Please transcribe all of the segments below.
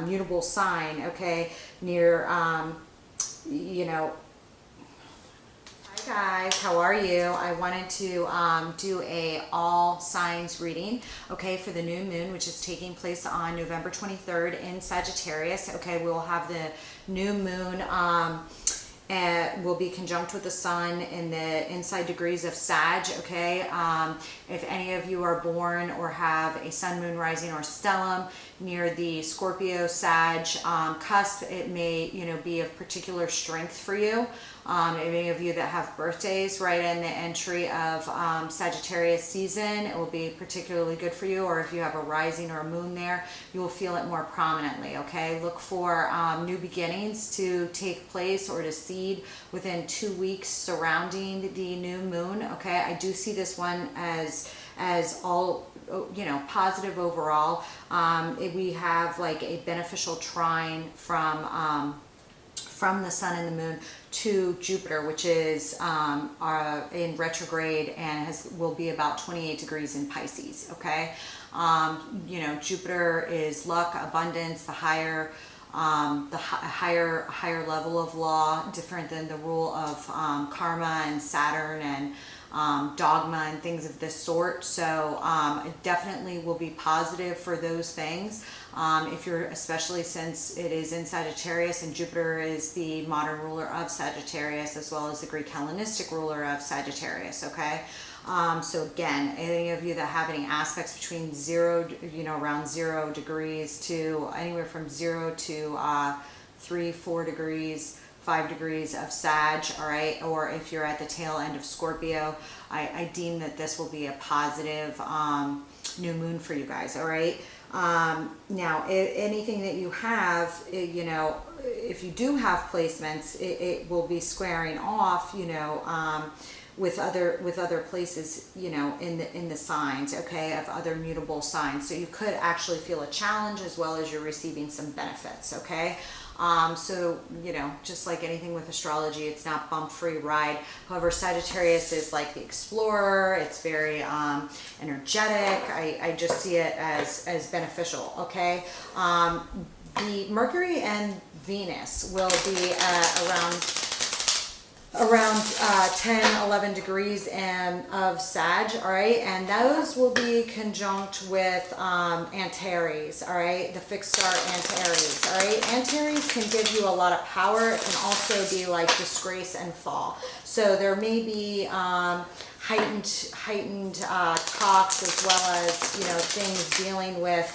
mutable sign, okay, near, you know, hi guys, how are you? I wanted to do a all signs reading, okay, for the new moon, which is taking place on November 23rd in Sagittarius. Okay, we will have the new moon will be conjunct with the sun in the inside degrees of Sag, okay? If any of you are born or have a sun, moon, rising, or stellium near the Scorpio Sag cusp, it may, you know, be of particular strength for you. Any of you that have birthdays right in the entry of Sagittarius season, it will be particularly good for you. Or if you have a rising or a moon there, you will feel it more prominently, okay? Look for new beginnings to take place or to seed within 2 weeks surrounding the new moon, okay? I do see this one as all, you know, positive overall. We have like a beneficial trine from the sun and the moon to Jupiter, which is in retrograde and will be about 28 degrees in Pisces, okay? You know, Jupiter is luck, abundance, the higher level of law, different than the rule of karma and Saturn and dogma and things of this sort. So it definitely will be positive for those things. If you're, especially since it is in Sagittarius and Jupiter is the modern ruler of Sagittarius as well as the Greek Hellenistic ruler of Sagittarius, okay? So again, any of you that have any aspects between 0, you know, around 0 degrees to anywhere from 0 to 3, 4 degrees, 5 degrees of Sag, all right, or if you're at the tail end of Scorpio, I deem that this will be a positive new moon for you guys, all right? Now, anything that you have, you know, if you do have placements, it will be squaring off, you know, with other places, you know, in the signs, okay, of other mutable signs. So you could actually feel a challenge as well as you're receiving some benefits, okay? So, you know, just like anything with astrology, it's not bump-free ride. However, Sagittarius is like the explorer. It's very energetic. I just see it as beneficial, okay? The Mercury and Venus will be around 10, 11 degrees of Sag, all right? And those will be conjunct with Antares, all right? The fixed star Antares, all right? Antares can give you a lot of power. It can also be like disgrace and fall. So there may be heightened talks as well as, you know, things dealing with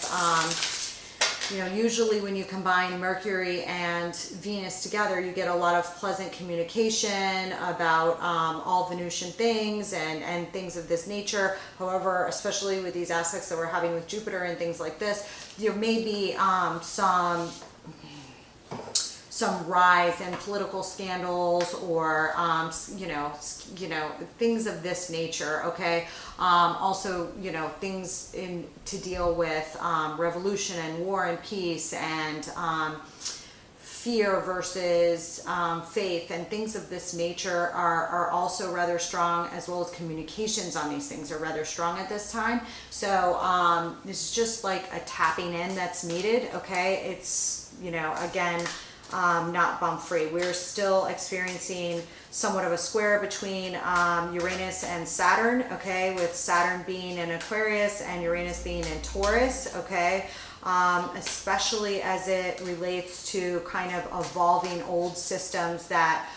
you know, usually when you combine Mercury and Venus together, you get a lot of pleasant communication about all Venusian things and things of this nature. However, especially with these aspects that we're having with Jupiter and things like this, there may be some rise in political scandals or you know things of this nature, okay? Also, you know, things to deal with revolution and war and peace and fear versus faith and things of this nature are also rather strong, as well as communications on these things are rather strong at this time. So it's just like a tapping in that's needed, okay? It's, you know, again, not bump free. We're still experiencing somewhat of a square between Uranus and Saturn, okay, with Saturn being in Aquarius and Uranus being in Taurus, okay, especially as it relates to kind of evolving old systems that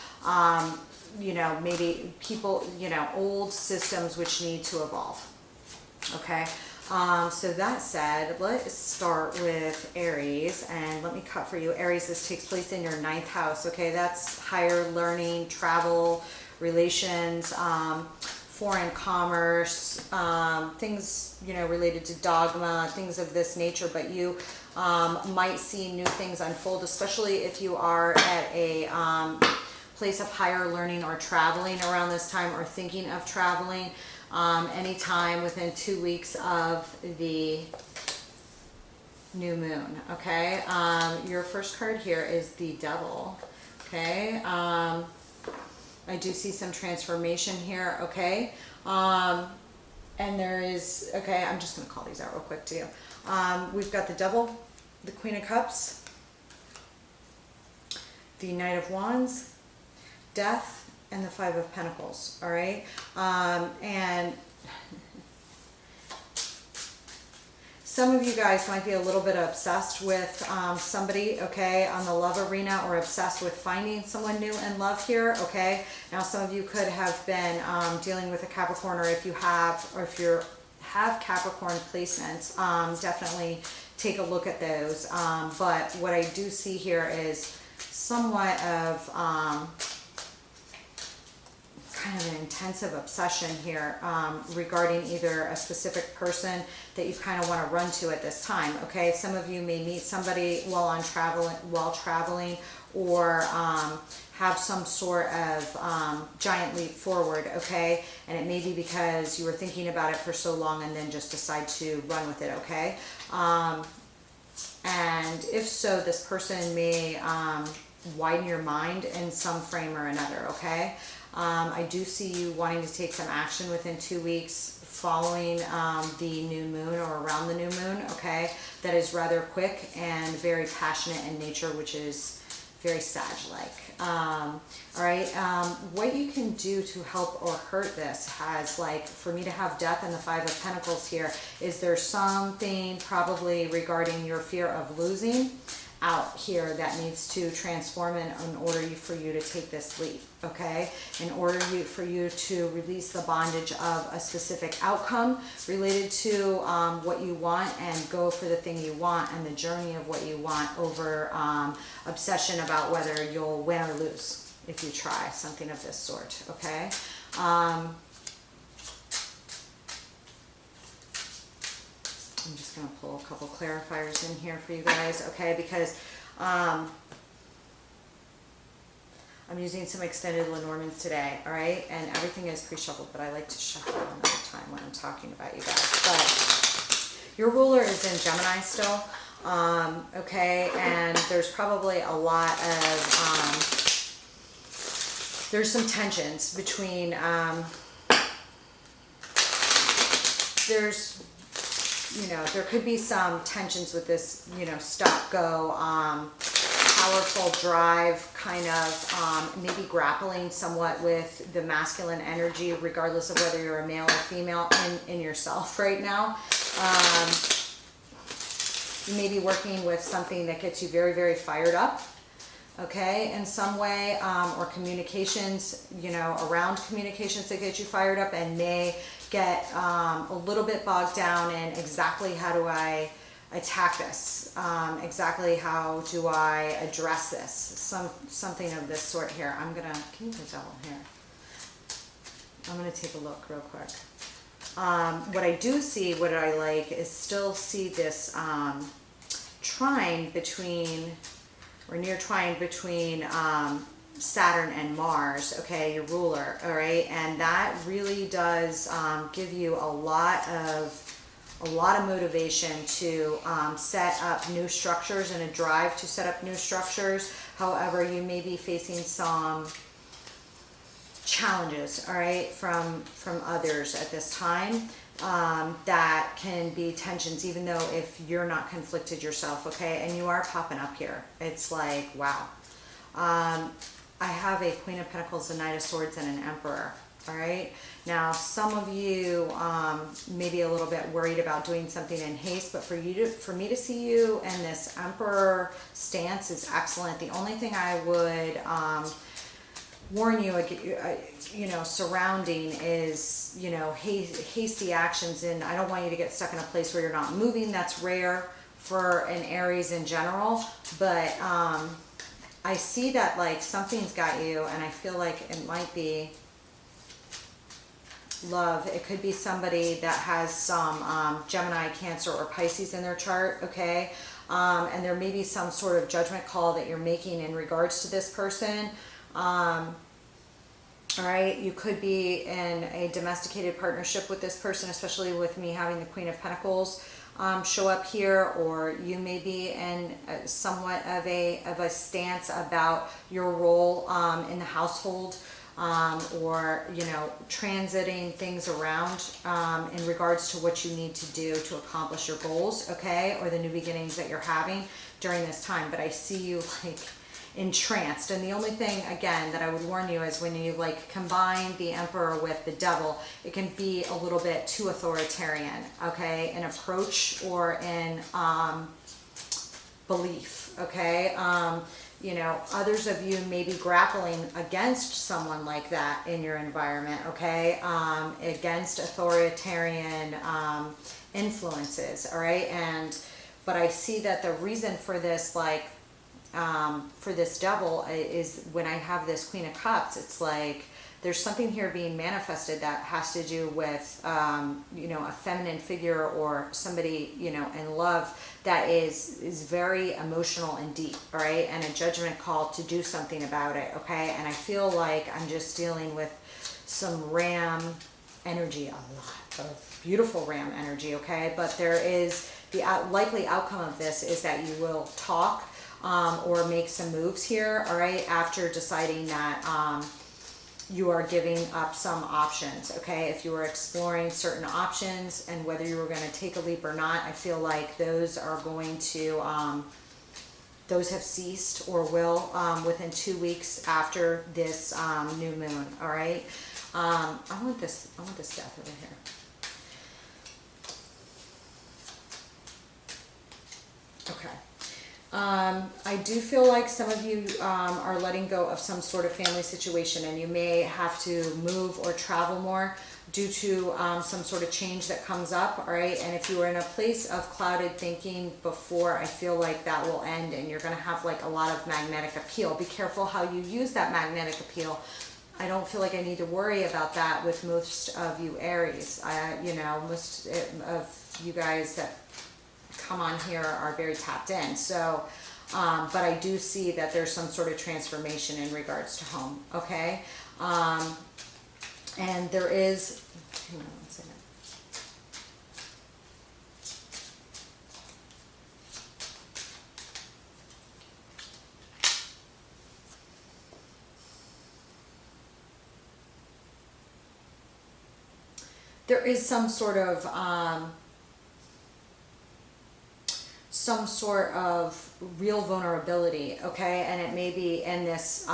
you know, maybe people, you know, old systems which need to evolve, okay. So that said, let's start with Aries, and let me cut for you. Aries, this takes place in your 9th house, okay? That's higher learning, travel, relations, foreign commerce, things, you know, related to dogma, things of this nature, but you might see new things unfold, especially if you are at a place of higher learning or traveling around this time or thinking of traveling. Anytime within 2 weeks of the new moon, okay? Your first card here is the Devil, okay? I do see some transformation here, okay? And there is, okay, I'm just going to call these out real quick too. We've got the Devil, the Queen of Cups, the Knight of Wands, Death, and the Five of Pentacles. All right, and some of you guys might be a little bit obsessed with somebody, okay, on the love arena, or obsessed with finding someone new in love here, okay? Now, some of you could have been dealing with a Capricorn, or if you have, Capricorn placements, definitely take a look at those. But what I do see here is somewhat of kind of an intensive obsession here regarding either a specific person that you kind of want to run to at this time. Okay, some of you may meet somebody while traveling, or have some sort of giant leap forward. Okay, and it may be because you were thinking about it for so long and then just decide to run with it. Okay, and if so, this person may widen your mind in some frame or another. Okay. I do see you wanting to take some action within 2 weeks following the new moon, or around the new moon, okay? That is rather quick and very passionate in nature, which is very Sag-like. All right, what you can do to help or hurt this has, like, for me to have Death and the Five of Pentacles here, is there something probably regarding your fear of losing out here that needs to transform in order for you to take this leap, okay? In order for you to release the bondage of a specific outcome related to what you want, and go for the thing you want and the journey of what you want, over obsession about whether you'll win or lose if you try something of this sort, okay? I'm just going to pull a couple clarifiers in here for you guys, okay? Because I'm using some extended Lenormands today, all right? And everything is pre-shuffled, but I like to shuffle another time when I'm talking about you guys. But your ruler is in Gemini still, okay? And there's probably a lot of, there's some tensions between, there could be some tensions with this, stop, go, powerful drive, kind of maybe grappling somewhat with the masculine energy, regardless of whether you're a male or female, in yourself right now. You may be working with something that gets you very, very fired up, okay, in some way, or communications, around communications that get you fired up, and may get a little bit bogged down in exactly how do I attack this, exactly how do I address this, something of this sort here. Can you put that one here? I'm gonna take a look real quick. What I do see, what I like, is still see this trine between, or near trine between Saturn and Mars, okay, your ruler, all right, and that really does give you a lot of motivation to set up new structures, and a drive to set up new structures. However, you may be facing some challenges, all right, from others at this time, that can be tensions, even though if you're not conflicted yourself, okay, and you are popping up here. It's like, wow. I have a Queen of Pentacles, a Knight of Swords, and an Emperor, all right? Now, some of you may be a little bit worried about doing something in haste, but for me to see you in this Emperor stance is excellent. The only thing I would warn you, surrounding is, hasty actions, and I don't want you to get stuck in a place where you're not moving. That's rare for an Aries in general, but I see that, like, something's got you, and I feel like it might be love. It could be somebody that has some Gemini, Cancer, or Pisces in their chart, okay? And there may be some sort of judgment call that you're making in regards to this person. All right, you could be in a domesticated partnership with this person, especially with me having the Queen of Pentacles show up here, or you may be in somewhat of a stance about your role in the household, or, you know, transiting things around in regards to what you need to do to accomplish your goals, okay, or the new beginnings that you're having during this time. But I see you like entranced. And the only thing, again, that I would warn you is when you like combine the Emperor with the Devil, it can be a little bit too authoritarian, okay, in approach or in belief, okay. You know, others of you may be grappling against someone like that in your environment, okay, against authoritarian influences, all right. But I see that the reason for this, like, for this Devil is when I have this Queen of Cups, it's like there's something here being manifested that has to do with, you know, a feminine figure or somebody, you know, in love that is very emotional and deep, all right, and a judgment call to do something about it, okay. And I feel like I'm just dealing with some Ram energy, a lot of beautiful Ram energy, okay. But there is the likely outcome of this is that you will talk or make some moves here, all right, after deciding that you are giving up some options, okay. If you were exploring certain options and whether you were going to take a leap or not, I feel like those are going to, those have ceased or will within 2 weeks after this new moon, all right. I want this death over here. Okay. I do feel like some of you are letting go of some sort of family situation, and you may have to move or travel more due to some sort of change that comes up, all right. And if you were in a place of clouded thinking before, I feel like that will end and you're going to have like a lot of magnetic appeal. Be careful how you use that magnetic appeal. I don't feel like I need to worry about that with most of you Aries. You know, most of you guys that come on here are very tapped in. So, but I do see that there's some sort of transformation in regards to home, okay? And there is, hang on one second. There is some sort of real vulnerability, okay, and it may be in this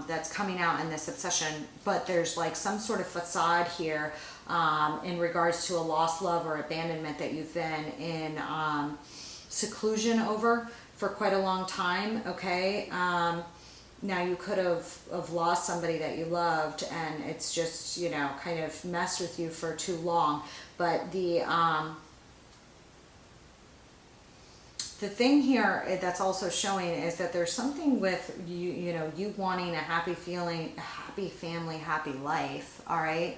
that's coming out in this obsession, but there's like some sort of facade here in regards to a lost love or abandonment that you've been in seclusion over for quite a long time, okay. Now you could have lost somebody that you loved and it's just, you know, kind of messed with you for too long, but the thing here that's also showing is that there's something with you, you know, you wanting a happy feeling, a happy family, happy life, all right,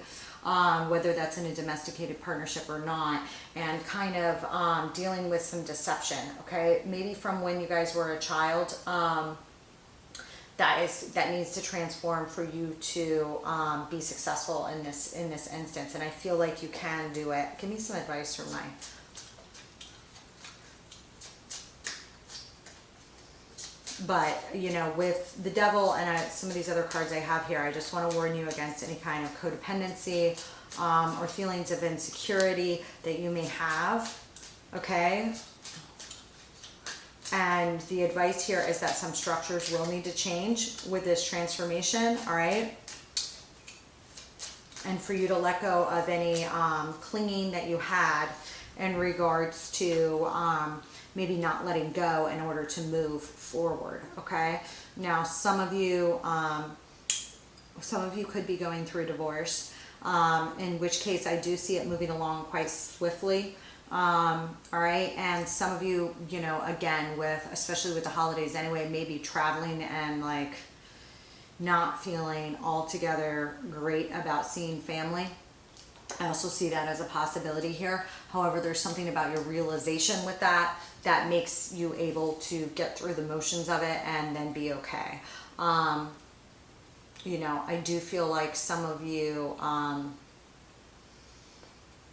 whether that's in a domesticated partnership or not, and kind of dealing with some deception, okay, maybe from when you guys were a child, that needs to transform for you to be successful in this instance, and I feel like you can do it. Give me some advice from my. But, you know, with the Devil and some of these other cards I have here, I just want to warn you against any kind of codependency or feelings of insecurity that you may have, okay? And the advice here is that some structures will need to change with this transformation, all right? And for you to let go of any clinging that you had in regards to maybe not letting go in order to move forward, okay? Now, some of you could be going through divorce, in which case I do see it moving along quite swiftly, all right? And some of you, you know, again, especially with the holidays anyway, maybe traveling and like not feeling altogether great about seeing family. I also see that as a possibility here. However, there's something about your realization with that makes you able to get through the motions of it and then be okay. You know, I do feel like some of you are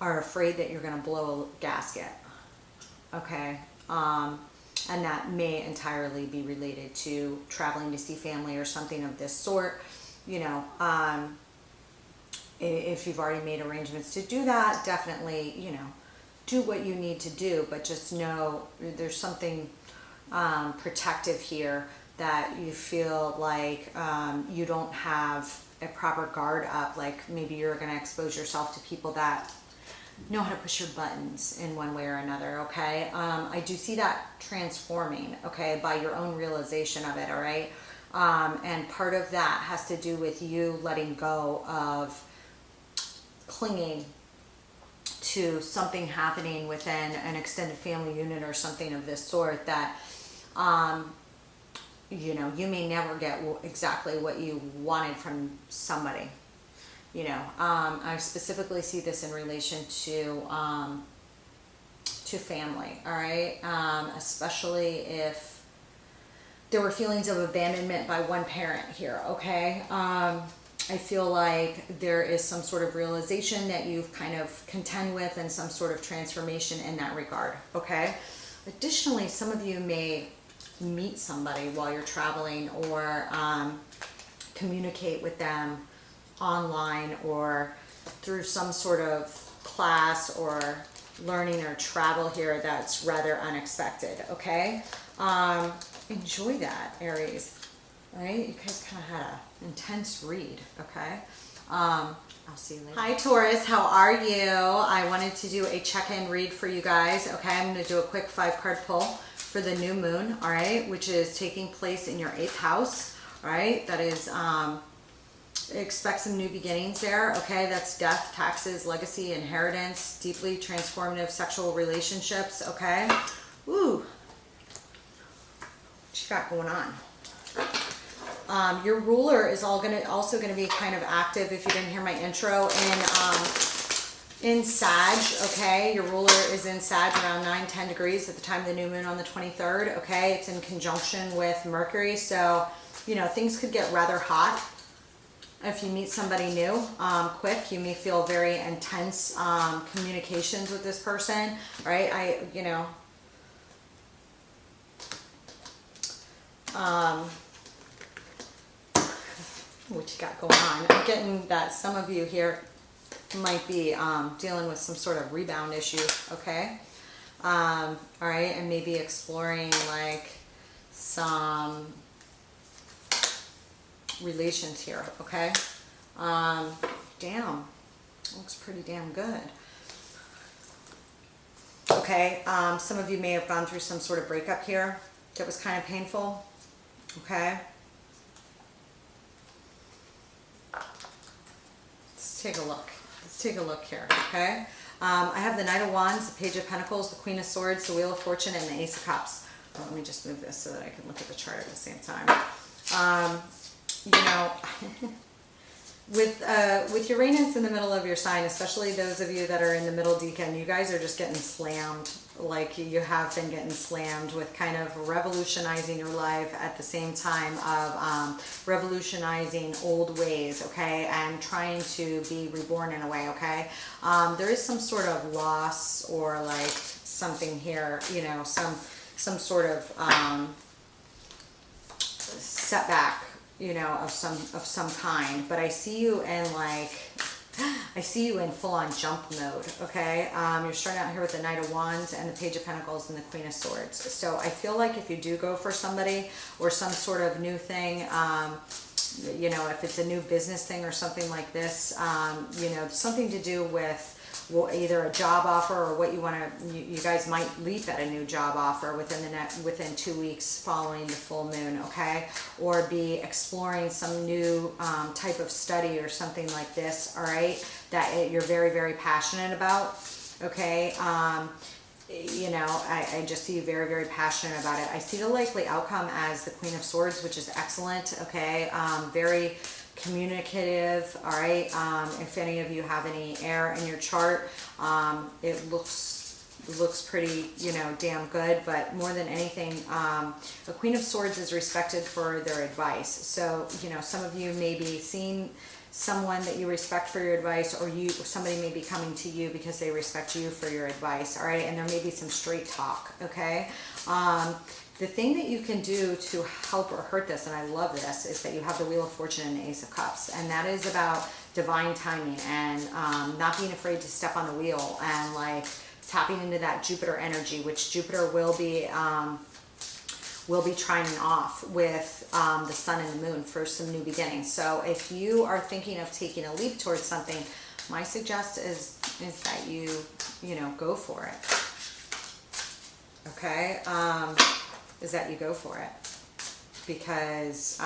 afraid that you're going to blow a gasket, okay? And that may entirely be related to traveling to see family or something of this sort. you know, if you've already made arrangements to do that, definitely, you know, do what you need to do, but just know there's something protective here, that you feel like you don't have a proper guard up. Like maybe you're going to expose yourself to people that know how to push your buttons in one way or another, okay? I do see that transforming, okay, by your own realization of it, all right? And part of that has to do with you letting go of clinging to something happening within an extended family unit or something of this sort that, you know, you may never get exactly what you wanted from somebody. You know, I specifically see this in relation to family, all right? Especially if there were feelings of abandonment by one parent here, okay? I feel like there is some sort of realization that you've kind of contend with, and some sort of transformation in that regard, okay? Additionally, some of you may meet somebody while you're traveling, or communicate with them online or through some sort of class or learning or travel here that's rather unexpected, okay? Enjoy that, Aries. All right, you guys kind of had an intense read, okay? I'll see you later. Hi, Taurus, how are you? I wanted to do a check-in read for you guys, okay? I'm going to do a quick 5-card pull for the new moon, all right, which is taking place in your 8th house, all right? That is, expect some new beginnings there, okay? That's death, taxes, legacy, inheritance, deeply transformative sexual relationships, okay? Ooh, what you got going on? Your ruler is also gonna be kind of active, if you didn't hear my intro, in Sag, okay? Your ruler is in Sag around 9-10 degrees at the time of the new moon on the 23rd, okay? It's in conjunction with Mercury, so, you know, things could get rather hot if you meet somebody new, quick. You may feel very intense communications with this person, right? You know, what you got going on? I'm getting that some of you here might be dealing with some sort of rebound issue, okay? All right, and maybe exploring like some relations here, okay? Damn, looks pretty damn good. Okay, some of you may have gone through some sort of breakup here that was kind of painful, okay? Let's take a look. Let's take a look here, okay? I have the Knight of Wands, the Page of Pentacles, the Queen of Swords, the Wheel of Fortune, and the Ace of Cups. Oh, let me just move this so that I can look at the chart at the same time. You know, with Uranus in the middle of your sign, especially those of you that are in the middle decan, you guys are just getting slammed, like you have been getting slammed with kind of revolutionizing your life at the same time of revolutionizing old ways, okay, and trying to be reborn in a way, okay? There is some sort of loss or like something here, you know, some sort of setback, you know, of some kind, but I see you in like, I see you in full-on jump mode, okay? You're starting out here with the Knight of Wands and the Page of Pentacles and the Queen of Swords. So I feel like if you do go for somebody or some sort of new thing, you know, if it's a new business thing or something like this, you know, something to do with either a job offer or what you want to, you guys might leap at a new job offer within 2 weeks following the full moon, okay? Or be exploring some new type of study or something like this, all right? That you're very, very passionate about, okay? You know, I just see you very, very passionate about it. I see the likely outcome as the Queen of Swords, which is excellent, okay? Very communicative, all right? If any of you have any air in your chart, it looks pretty, you know, damn good. But more than anything, the Queen of Swords is respected for their advice. So, you know, some of you may be seeing someone that you respect for your advice, or somebody may be coming to you because they respect you for your advice, all right? And there may be some straight talk, okay? The thing that you can do to help or hurt this, and I love this, is that you have the Wheel of Fortune and the Ace of Cups. And that is about divine timing and not being afraid to step on the wheel and like tapping into that Jupiter energy, which Jupiter will be trining off with the sun and the moon for some new beginnings. So if you are thinking of taking a leap towards something, my suggestion is that you know, go for it. Okay? Is that you go for it. Because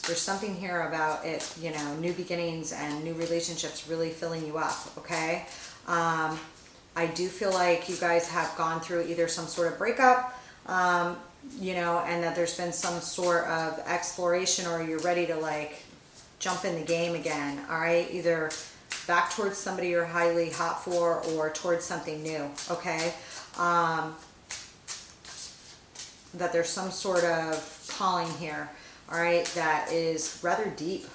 there's something here about it, you know, new beginnings and new relationships really filling you up, okay? I do feel like you guys have gone through either some sort of breakup, you know, and that there's been some sort of exploration, or you're ready to like jump in the game again, all right? Either back towards somebody you're highly hot for or towards something new, okay? That there's some sort of calling here, all right, that is rather deep,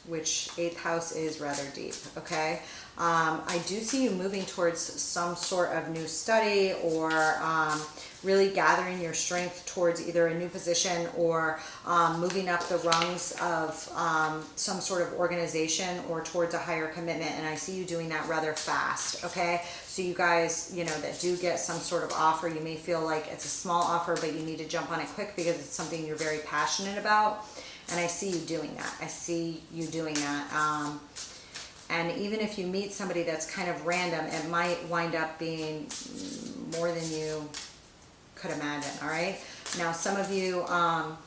which 8th house is rather deep, okay? I do see you moving towards some sort of new study, or really gathering your strength towards either a new position or moving up the rungs of some sort of organization or towards a higher commitment. And I see you doing that rather fast, okay? So you guys, you know, that do get some sort of offer, you may feel like it's a small offer, but you need to jump on it quick because it's something you're very passionate about. And I see you doing that. I see you doing that. And even if you meet somebody that's kind of random, it might wind up being more than you could imagine, all right? Now, some of you are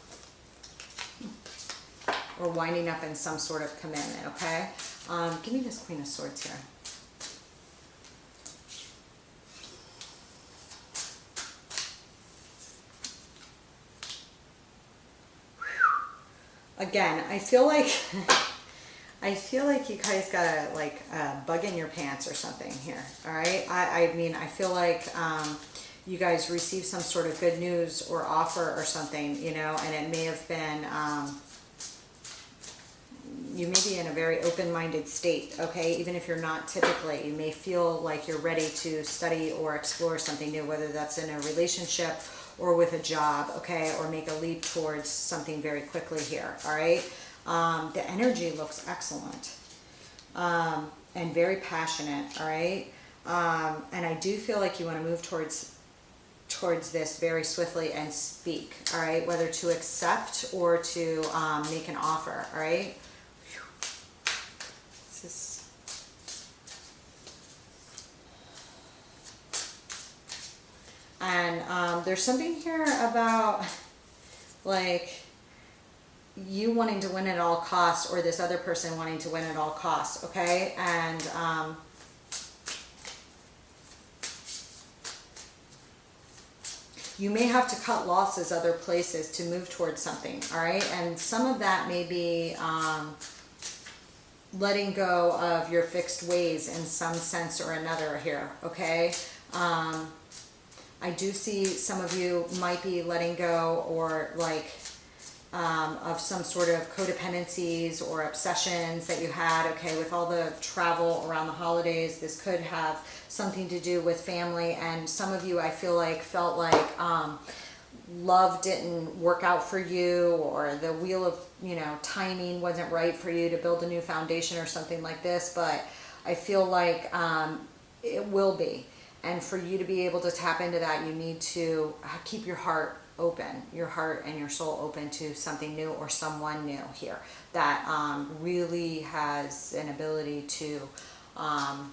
winding up in some sort of commitment, okay? Give me this Queen of Swords here. Again, I feel like you guys got a bug in your pants or something here, all right? I mean, I feel like you guys received some sort of good news or offer or something, you know, and it may have been, you may be in a very open-minded state, okay? Even if you're not typically, you may feel like you're ready to study or explore something new, whether that's in a relationship or with a job, okay? Or make a leap towards something very quickly here, all right? The energy looks excellent and very passionate, all right? And I do feel like you want to move towards this very swiftly and speak, all right? Whether to accept or to make an offer, all right? This is... And there's something here about like you wanting to win at all costs, or this other person wanting to win at all costs, okay? And you may have to cut losses other places to move towards something, all right? And some of that may be letting go of your fixed ways in some sense or another here, okay? I do see some of you might be letting go or like of some sort of codependencies or obsessions that you had, okay, with all the travel around the holidays. This could have something to do with family, and some of you, I feel like, felt like love didn't work out for you, or the wheel of, you know, timing wasn't right for you to build a new foundation or something like this, but I feel like it will be. And for you to be able to tap into that, you need to keep your heart open, your heart and your soul open to something new or someone new here that really has an ability to kind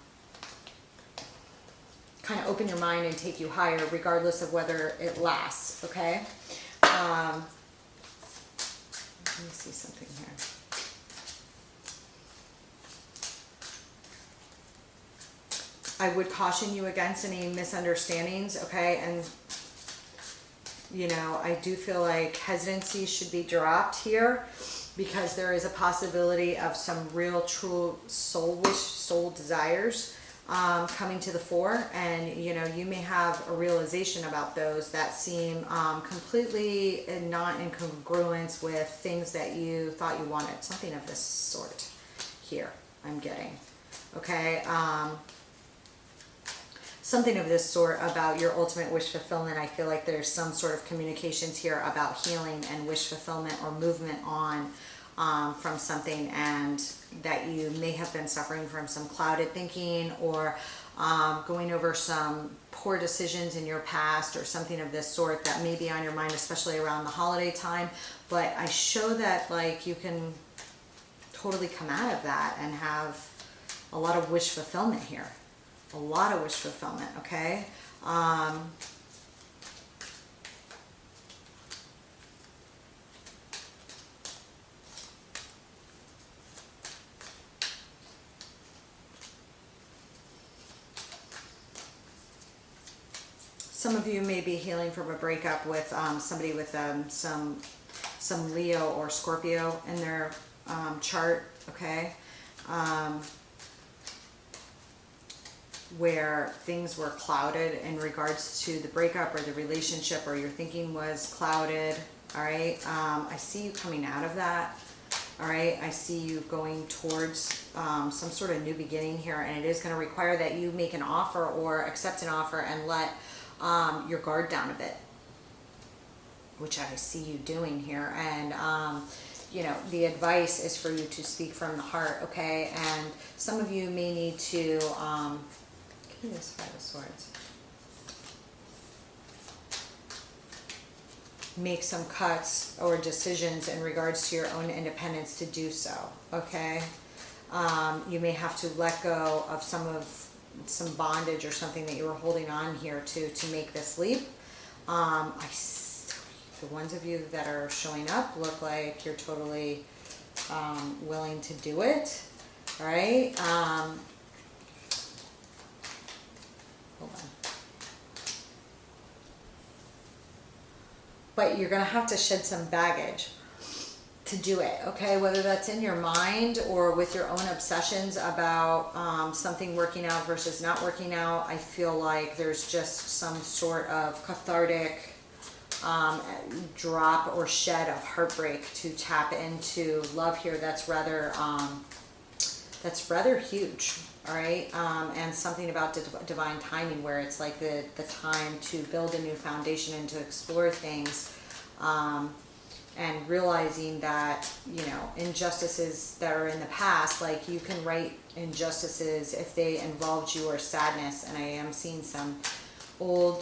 of open your mind and take you higher, regardless of whether it lasts, okay? Let me see something here. I would caution you against any misunderstandings, okay? And, you know, I do feel like hesitancy should be dropped here, because there is a possibility of some real, true soul desires coming to the fore. And, you know, you may have a realization about those that seem completely not in congruence with things that you thought you wanted. Something of this sort here, I'm getting, okay? something of this sort about your ultimate wish fulfillment. I feel like there's some sort of communications here about healing and wish fulfillment or movement on from something, and that you may have been suffering from some clouded thinking, or going over some poor decisions in your past or something of this sort that may be on your mind, especially around the holiday time. But I show that like you can totally come out of that and have a lot of wish fulfillment here. A lot of wish fulfillment, okay? Some of you may be healing from a breakup with somebody with some Leo or Scorpio in their chart, okay? Where things were clouded in regards to the breakup or the relationship, or your thinking was clouded, all right? I see you coming out of that, all right? I see you going towards some sort of new beginning here, and it is going to require that you make an offer or accept an offer and let your guard down a bit, which I see you doing here. And you know, the advice is for you to speak from the heart, okay? And some of you may need to give me this Five of Swords. Make some cuts or decisions in regards to your own independence to do so, okay? You may have to let go of some bondage or something that you were holding on here to make this leap. The ones of you that are showing up look like you're totally willing to do it, all right? Hold on. But you're going to have to shed some baggage to do it, okay? Whether that's in your mind or with your own obsessions about something working out versus not working out. I feel like there's just some sort of cathartic drop or shed of heartbreak to tap into love here. That's rather huge, all right? And something about divine timing, where it's like the time to build a new foundation and to explore things, and realizing that, you know, injustices that are in the past, like you can right injustices if they involved you or sadness. And I am seeing some old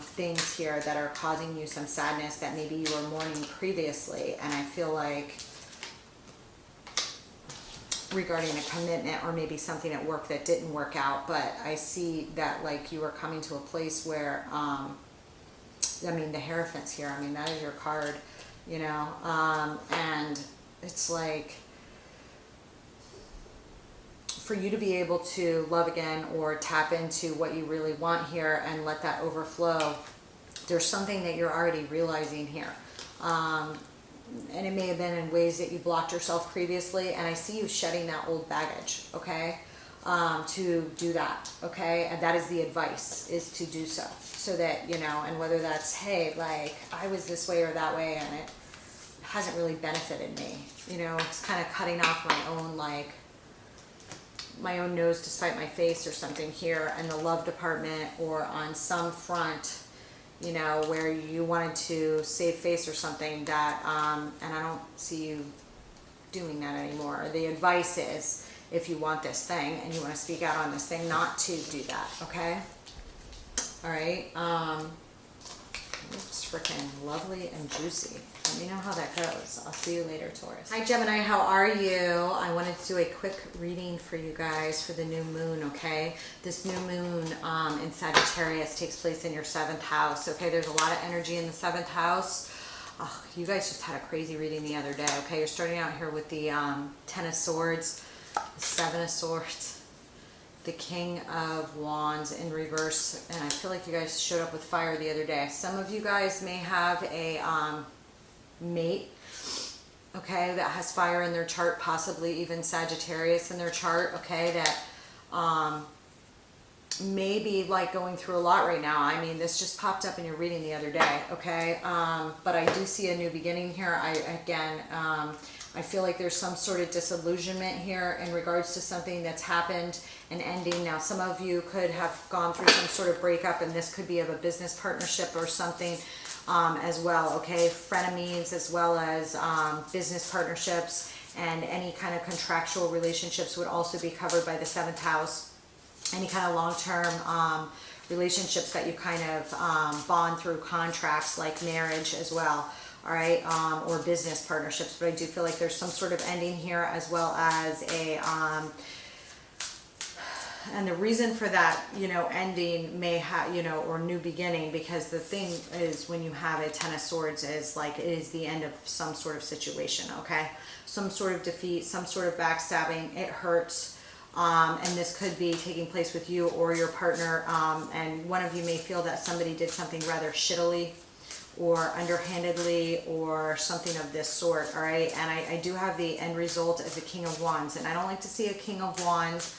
things here that are causing you some sadness that maybe you were mourning previously. And I feel like regarding a commitment or maybe something at work that didn't work out, but I see that like you are coming to a place where I mean, the Hierophant's here, I mean, that is your card, you know, and it's like for you to be able to love again or tap into what you really want here and let that overflow. There's something that you're already realizing here. And it may have been in ways that you blocked yourself previously, and I see you shedding that old baggage, okay, to do that, okay? And that is the advice, is to do so. So that, you know, and whether that's, hey, like, I was this way or that way, and it hasn't really benefited me, you know, it's kind of cutting off my own, like, my own nose to spite my face or something here in the love department, or on some front, you know, where you wanted to save face or something that, and I don't see you doing that anymore. The advice is, if you want this thing and you want to speak out on this thing, not to do that, okay? All right, it's freaking lovely and juicy. Let me know how that goes. I'll see you later, Taurus. Hi, Gemini, how are you? I wanted to do a quick reading for you guys for the new moon, okay? This new moon in Sagittarius takes place in your 7th house, okay? There's a lot of energy in the 7th house. Oh, you guys just had a crazy reading the other day, okay? You're starting out here with the 10 of Swords, the 7 of Swords, the King of Wands in reverse, and I feel like you guys showed up with fire the other day. Some of you guys may have a mate, okay, that has fire in their chart, possibly even Sagittarius in their chart, okay, that may be like going through a lot right now. I mean, this just popped up in your reading the other day, okay? But I do see a new beginning here. I feel like there's some sort of disillusionment here in regards to something that's happened and ending. Now, some of you could have gone through some sort of breakup, and this could be of a business partnership or something as well, okay? Frenemies as well as business partnerships, and any kind of contractual relationships would also be covered by the 7th house. Any kind of long-term relationships that you kind of bond through contracts like marriage as well, all right, or business partnerships. But I do feel like there's some sort of ending here, as well as a and the reason for that, you know, ending may have, you know, or new beginning, because the thing is, when you have a 10 of swords, is like it is the end of some sort of situation, okay? Some sort of defeat, some sort of backstabbing, it hurts. And this could be taking place with you or your partner, and one of you may feel that somebody did something rather shittily or underhandedly or something of this sort, all right? And I do have the end result as a King of Wands, and I don't like to see a King of Wands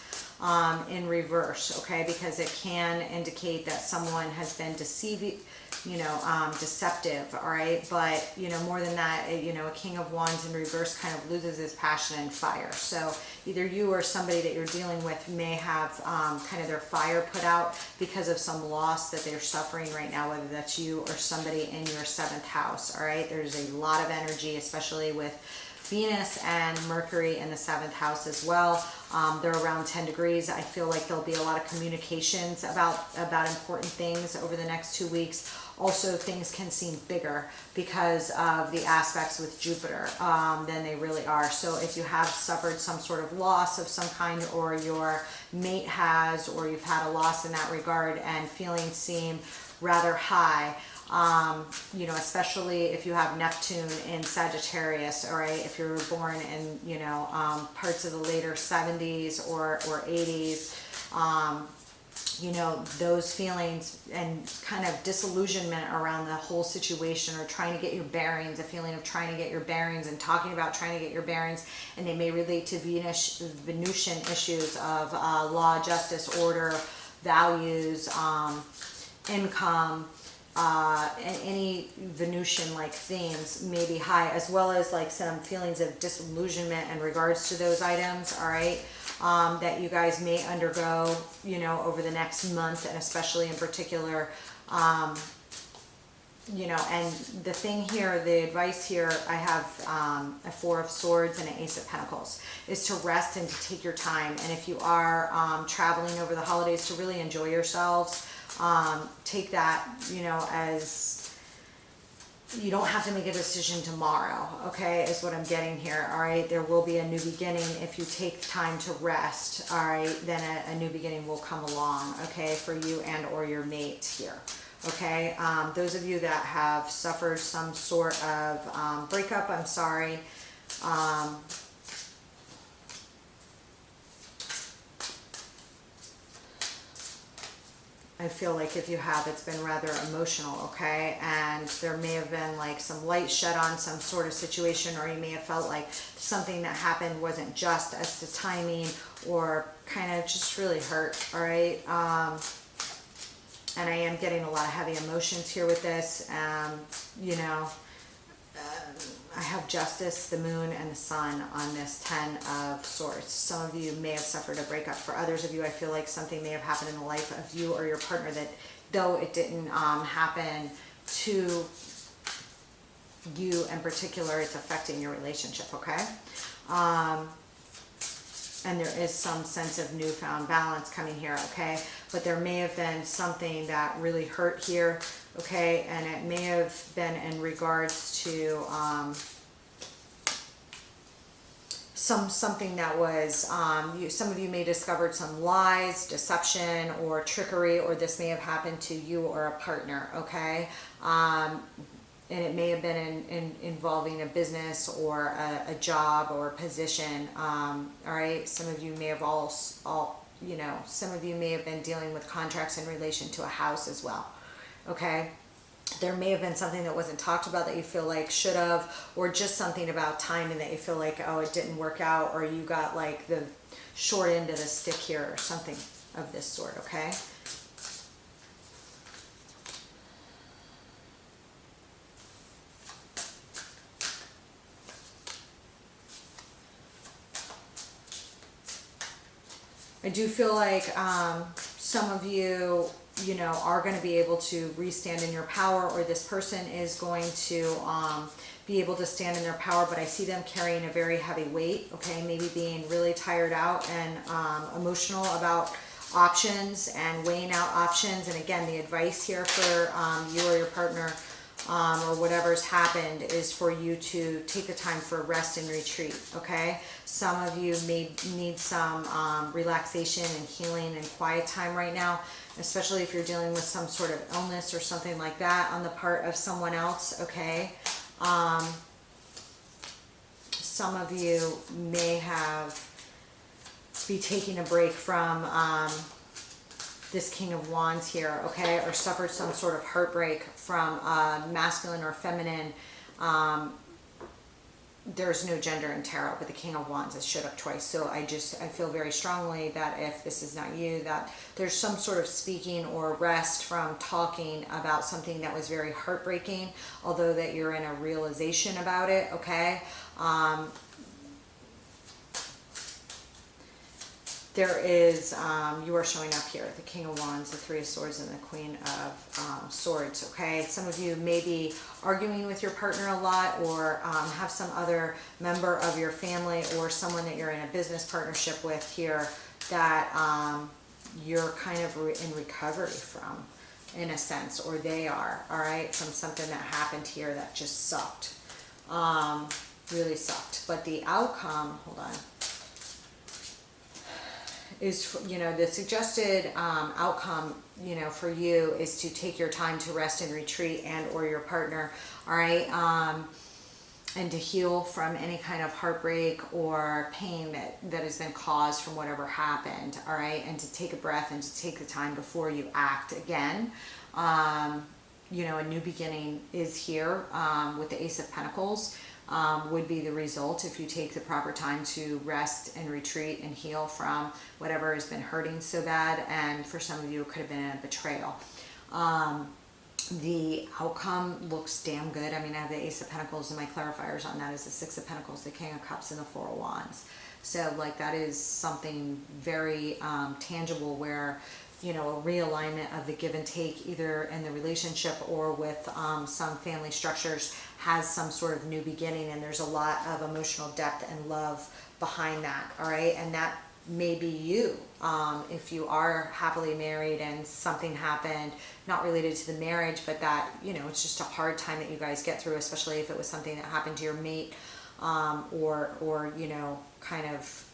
in reverse, okay? Because it can indicate that someone has been deceiving, you know, deceptive, all right? But, you know, more than that, you know, a King of Wands in reverse kind of loses his passion and fire. So either you or somebody that you're dealing with may have kind of their fire put out because of some loss that they're suffering right now, whether that's you or somebody in your 7th house, all right? There's a lot of energy, especially with Venus and Mercury in the 7th house as well. They're around 10 degrees. I feel like there'll be a lot of communications about important things over the next 2 weeks. Also, things can seem bigger because of the aspects with Jupiter than they really are. So if you have suffered some sort of loss of some kind, or your mate has, or you've had a loss in that regard, and feelings seem rather high, you know, especially if you have Neptune in Sagittarius, all right, if you were born in, you know, parts of the later 70s or 80s, you know, those feelings and kind of disillusionment around the whole situation, or trying to get your bearings, a feeling of trying to get your bearings and talking about trying to get your bearings, and they may relate to Venusian issues of law, justice, order, values, income, and any Venusian like themes may be high, as well as like some feelings of disillusionment in regards to those items, all right, that you guys may undergo, you know, over the next month, and especially in particular, you know. And the thing here, the advice here, I have a 4 of Swords and an Ace of Pentacles, is to rest and to take your time. And if you are traveling over the holidays, to really enjoy yourselves. Take that, you know, as you don't have to make a decision tomorrow, okay, is what I'm getting here, all right? There will be a new beginning if you take time to rest, all right? Then a new beginning will come along, okay, for you and or your mate here, okay? Those of you that have suffered some sort of breakup, I'm sorry. I feel like if you have, it's been rather emotional, okay? And there may have been like some light shed on some sort of situation, or you may have felt like something that happened wasn't just as to timing, or kind of just really hurt, all right? And I am getting a lot of heavy emotions here with this. You know, I have Justice, the Moon, and the Sun on this 10 of Swords. Some of you may have suffered a breakup. For others of you, I feel like something may have happened in the life of you or your partner that, though it didn't happen to you in particular, it's affecting your relationship, okay? And there is some sense of newfound balance coming here, okay? But there may have been something that really hurt here, okay? And it may have been in regards to something that was, some of you may have discovered some lies, deception, or trickery, or this may have happened to you or a partner, okay? And it may have been involving a business or a job or a position, all right? Some of you may have you know, some of you may have been dealing with contracts in relation to a house as well, okay? There may have been something that wasn't talked about that you feel like should have, or just something about timing that you feel like, oh, it didn't work out, or you got like the short end of the stick here or something, of this sort, okay? I do feel like some of you, you know, are going to be able to re-stand in your power, or this person is going to be able to stand in their power, but I see them carrying a very heavy weight, okay? Maybe being really tired out and emotional about options and weighing out options. And again, the advice here for you or your partner or whatever's happened is for you to take the time for rest and retreat, okay? Some of you may need some relaxation and healing and quiet time right now, especially if you're dealing with some sort of illness or something like that on the part of someone else, okay? Some of you may be taking a break from this King of Wands here, okay, or suffered some sort of heartbreak from masculine or feminine. There's no gender in tarot, but the King of Wands has showed up twice. So I feel very strongly that if this is not you, that there's some sort of speaking or rest from talking about something that was very heartbreaking, although that you're in a realization about it, okay? There is, you are showing up here, the King of Wands, the Three of Swords, and the Queen of Swords, okay? Some of you may be arguing with your partner a lot, or have some other member of your family or someone that you're in a business partnership with here that you're kind of in recovery from, in a sense, or they are, all right, from something that happened here that just sucked, really sucked. But the outcome, hold on, is, you know, the suggested outcome, you know, for you is to take your time to rest and retreat, and or your partner, all right, and to heal from any kind of heartbreak or pain that has been caused from whatever happened, all right, and to take a breath and to take the time before you act again. You know, a new beginning is here with the Ace of Pentacles. Would be the result if you take the proper time to rest and retreat and heal from whatever has been hurting so bad. And for some of you, it could have been a betrayal. The outcome looks damn good. I mean, I have the Ace of Pentacles, and my clarifiers on that is the Six of Pentacles, the King of Cups, and the Four of Wands. So like that is something very tangible, where, you know, a realignment of the give and take, either in the relationship or with some family structures, has some sort of new beginning, and there's a lot of emotional depth and love behind that, all right? And that may be you, if you are happily married and something happened, not related to the marriage, but that, you know, it's just a hard time that you guys get through, especially if it was something that happened to your mate, or, you know, kind of,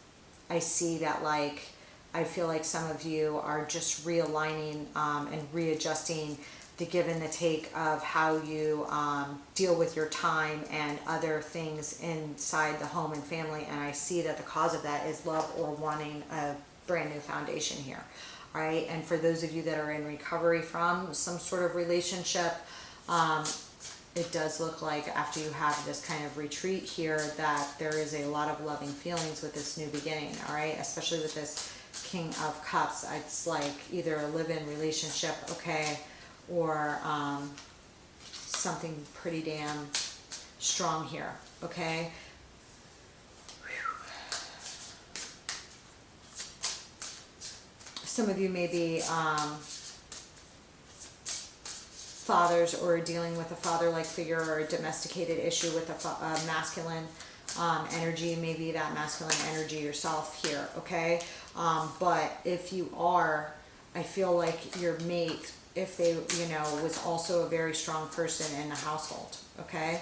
I see that, like, I feel like some of you are just realigning and readjusting the give and the take of how you deal with your time and other things inside the home and family. And I see that the cause of that is love or wanting a brand new foundation here, right? And for those of you that are in recovery from some sort of relationship, it does look like after you have this kind of retreat here that there is a lot of loving feelings with this new beginning, all right? Especially with this King of Cups. It's like either a live-in relationship, okay, or something pretty damn strong here, okay? Some of you may be fathers, or dealing with a father-like figure, or a domesticated issue with a masculine energy, maybe that masculine energy yourself here, okay? But if you are, I feel like your mate, if they, you know, was also a very strong person in the household, okay?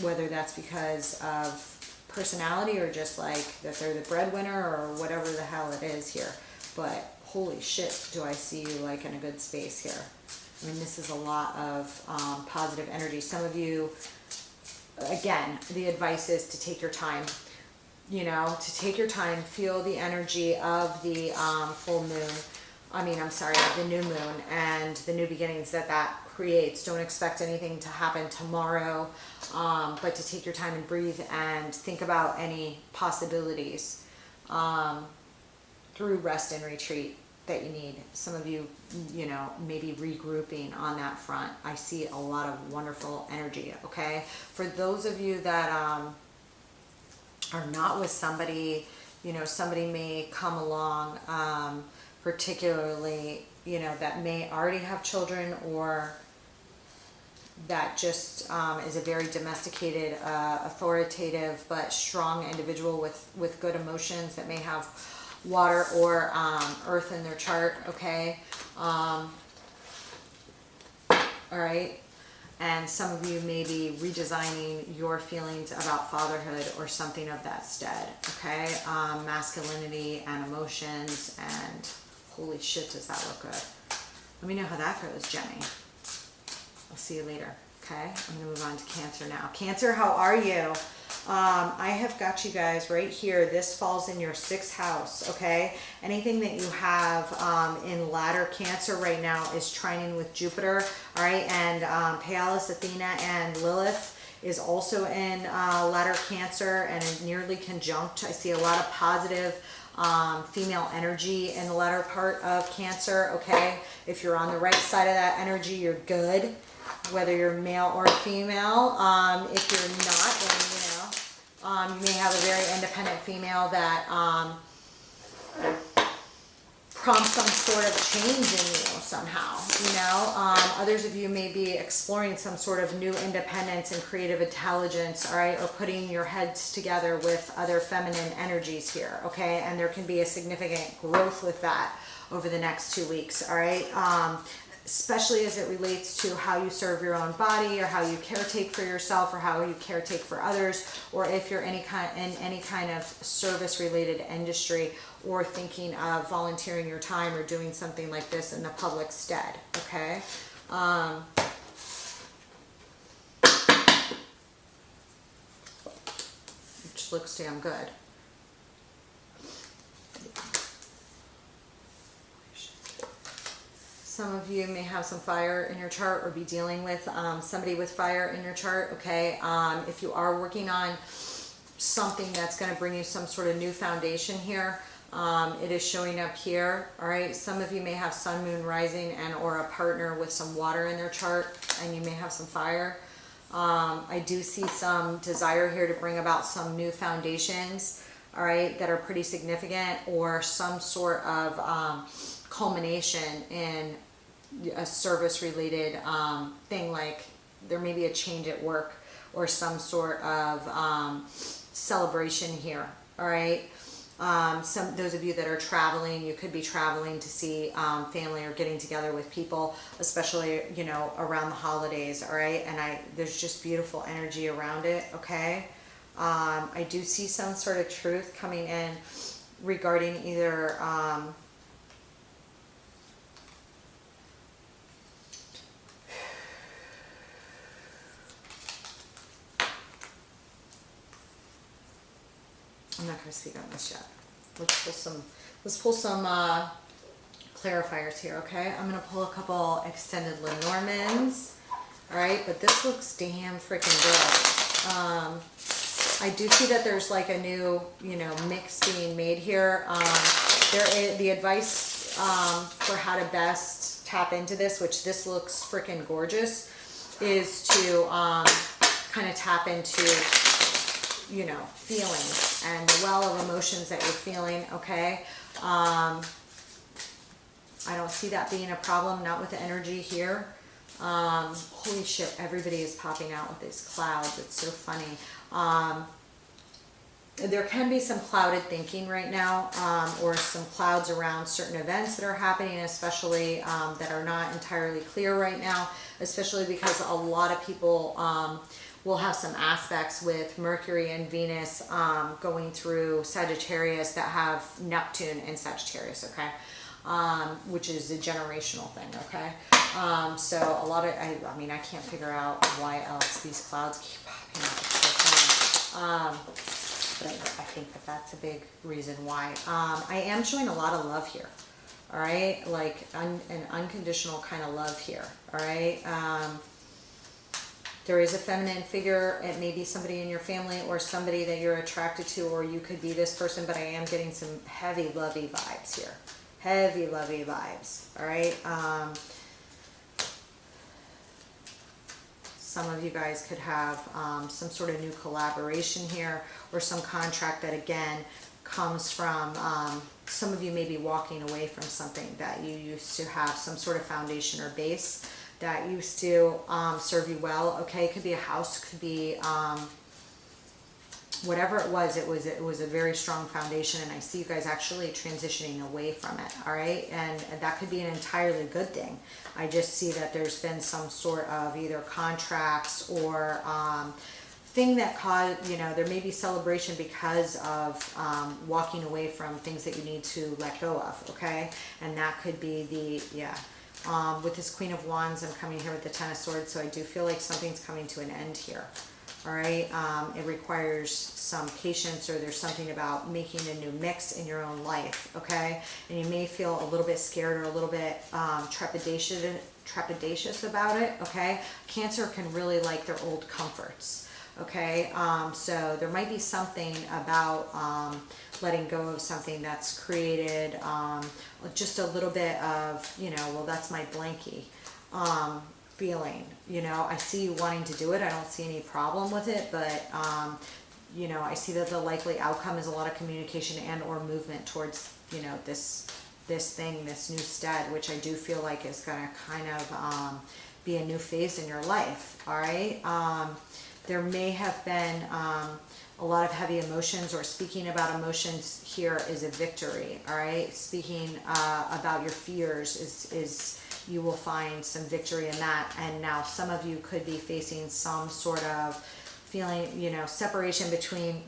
Whether that's because of personality or just like that they're the breadwinner or whatever the hell it is here. But holy shit, do I see you like in a good space here. I mean, this is a lot of positive energy. Some of you, again, the advice is to take your time, you know, to take your time, feel the energy of the full moon. The new moon and the new beginnings that creates. Don't expect anything to happen tomorrow, but to take your time and breathe and think about any possibilities. through rest and retreat that you need. Some of you, you know, maybe regrouping on that front. I see a lot of wonderful energy, okay? For those of you that are not with somebody, you know, somebody may come along, particularly, you know, that may already have children, or that just is a very domesticated, authoritative, but strong individual with good emotions, that may have water or earth in their chart, okay? All right. And some of you may be redesigning your feelings about fatherhood or something of that stead, okay? Masculinity and emotions, and holy shit, does that look good. Let me know how that goes, Jenny. I'll see you later, okay? I'm gonna move on to Cancer now. Cancer, how are you? I have got you guys right here. This falls in your 6th house, okay? Anything that you have in ladder Cancer right now is trining with Jupiter, all right? And Pallas, Athena, and Lilith is also in ladder Cancer and is nearly conjunct. I see a lot of positive female energy in the latter part of Cancer, okay? If you're on the right side of that energy, you're good, whether you're male or female. If you're not, then, you know, you may have a very independent female that prompts some sort of change in you somehow, you know. Others of you may be exploring some sort of new independence and creative intelligence, all right, or putting your heads together with other feminine energies here, okay? And there can be a significant growth with that over the next 2 weeks, all right? Especially as it relates to how you serve your own body, or how you caretake for yourself, or how you caretake for others, or if you're in any kind of service related industry, or thinking of volunteering your time or doing something like this in the public stead, okay? Which looks damn good. Some of you may have some fire in your chart, or be dealing with somebody with fire in your chart, okay? If you are working on something that's going to bring you some sort of new foundation here, it is showing up here, all right? Some of you may have sun, moon, rising, and or a partner with some water in their chart, and you may have some fire. I do see some desire here to bring about some new foundations, all right, that are pretty significant, or some sort of culmination in a service related thing, like there may be a change at work or some sort of celebration here, all right? Those of you that are traveling, you could be traveling to see family, or getting together with people, especially, you know, around the holidays, all right? And there's just beautiful energy around it, okay? I do see some sort of truth coming in regarding either I'm not going to speak on this yet. Let's pull some clarifiers here, okay? I'm going to pull a couple extended Lenormands, all right? But this looks damn freaking good. I do see that there's like a new, you know, mix being made here. The advice for how to best tap into this, which this looks freaking gorgeous, is to kind of tap into, you know, feelings and the well of emotions that you're feeling, okay? I don't see that being a problem, not with the energy here. Holy shit, everybody is popping out with these clouds. It's so funny. There can be some clouded thinking right now, or some clouds around certain events that are happening, especially that are not entirely clear right now, especially because a lot of people will have some aspects with Mercury and Venus going through Sagittarius that have Neptune in Sagittarius, okay? Which is a generational thing, okay? So a lot of, I mean, I can't figure out why else these clouds keep popping up. It's so funny. But I think that that's a big reason why. I am showing a lot of love here, all right? Like an unconditional kind of love here, all right? There is a feminine figure. It may be somebody in your family or somebody that you're attracted to, or you could be this person, but I am getting some heavy lovey vibes here. Heavy lovey vibes. All right. Some of you guys could have some sort of new collaboration here, or some contract that again comes from some of you may be walking away from something that you used to have, some sort of foundation or base that used to serve you well. Okay, it could be a house, could be whatever it was a very strong foundation, and I see you guys actually transitioning away from it. All right, and that could be an entirely good thing. I just see that there's been some sort of either contracts or thing that caused, you know, there may be celebration because of walking away from things that you need to let go of. Okay, and that could be the, yeah. With this Queen of Wands, I'm coming here with the Ten of Swords, so I do feel like something's coming to an end here. All right, it requires some patience, or there's something about making a new mix in your own life. Okay, and you may feel a little bit scared or a little bit trepidatious about it. Okay, Cancer can really like their old comforts. Okay, so there might be something about letting go of something that's created just a little bit of, you know, well, that's my blankie feeling. You know, I see you wanting to do it. I don't see any problem with it, but you know, I see that the likely outcome is a lot of communication and or movement towards, you know, this thing, this new stead, which I do feel like is going to kind of be a new phase in your life. All right. There may have been a lot of heavy emotions, or speaking about emotions here is a victory. All right, speaking about your fears is you will find some victory in that. And now some of you could be facing some sort of feeling, you know, separation between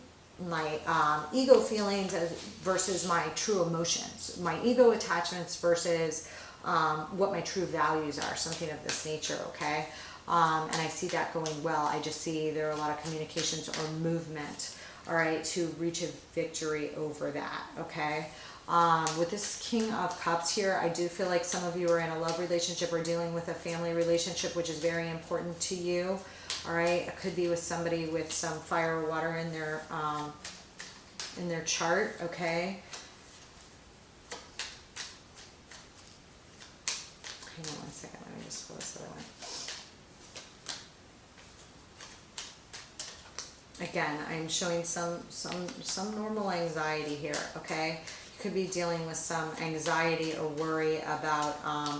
my ego feelings versus my true emotions, my ego attachments versus what my true values are, something of this nature. Okay. And I see that going well. I just see there are a lot of communications or movement, all right, to reach a victory over that. Okay. With this King of Cups here, I do feel like some of you are in a love relationship or dealing with a family relationship, which is very important to you. All right. It could be with somebody with some fire or water in their chart. Okay. Hang on one second. Let me just pull this other one. Again, I'm showing some normal anxiety here. Okay. Could be dealing with some anxiety or worry about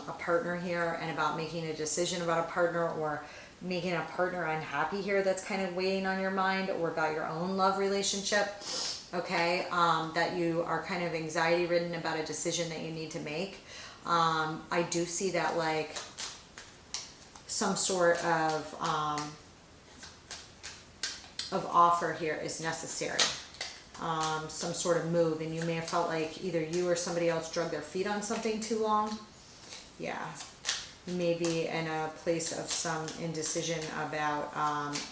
a partner here, and about making a decision about a partner, or making a partner unhappy here. That's kind of weighing on your mind, or about your own love relationship. Okay, that you are kind of anxiety ridden about a decision that you need to make. I do see that like some sort of offer here is necessary. Some sort of move, and you may have felt like either you or somebody else drug their feet on something too long. Yeah, you may be in a place of some indecision about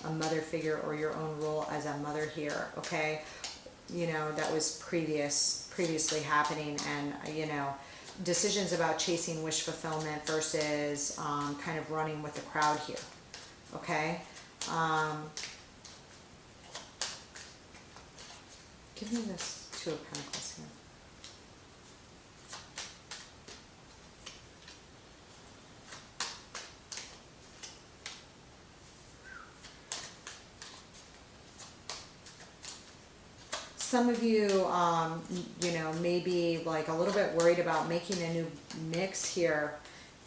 a mother figure or your own role as a mother here. Okay, you know, that was previously happening, and you know, decisions about chasing wish fulfillment versus kind of running with the crowd here. Okay. Give me this Two of Pentacles here. Some of you, you know, may be like a little bit worried about making a new mix here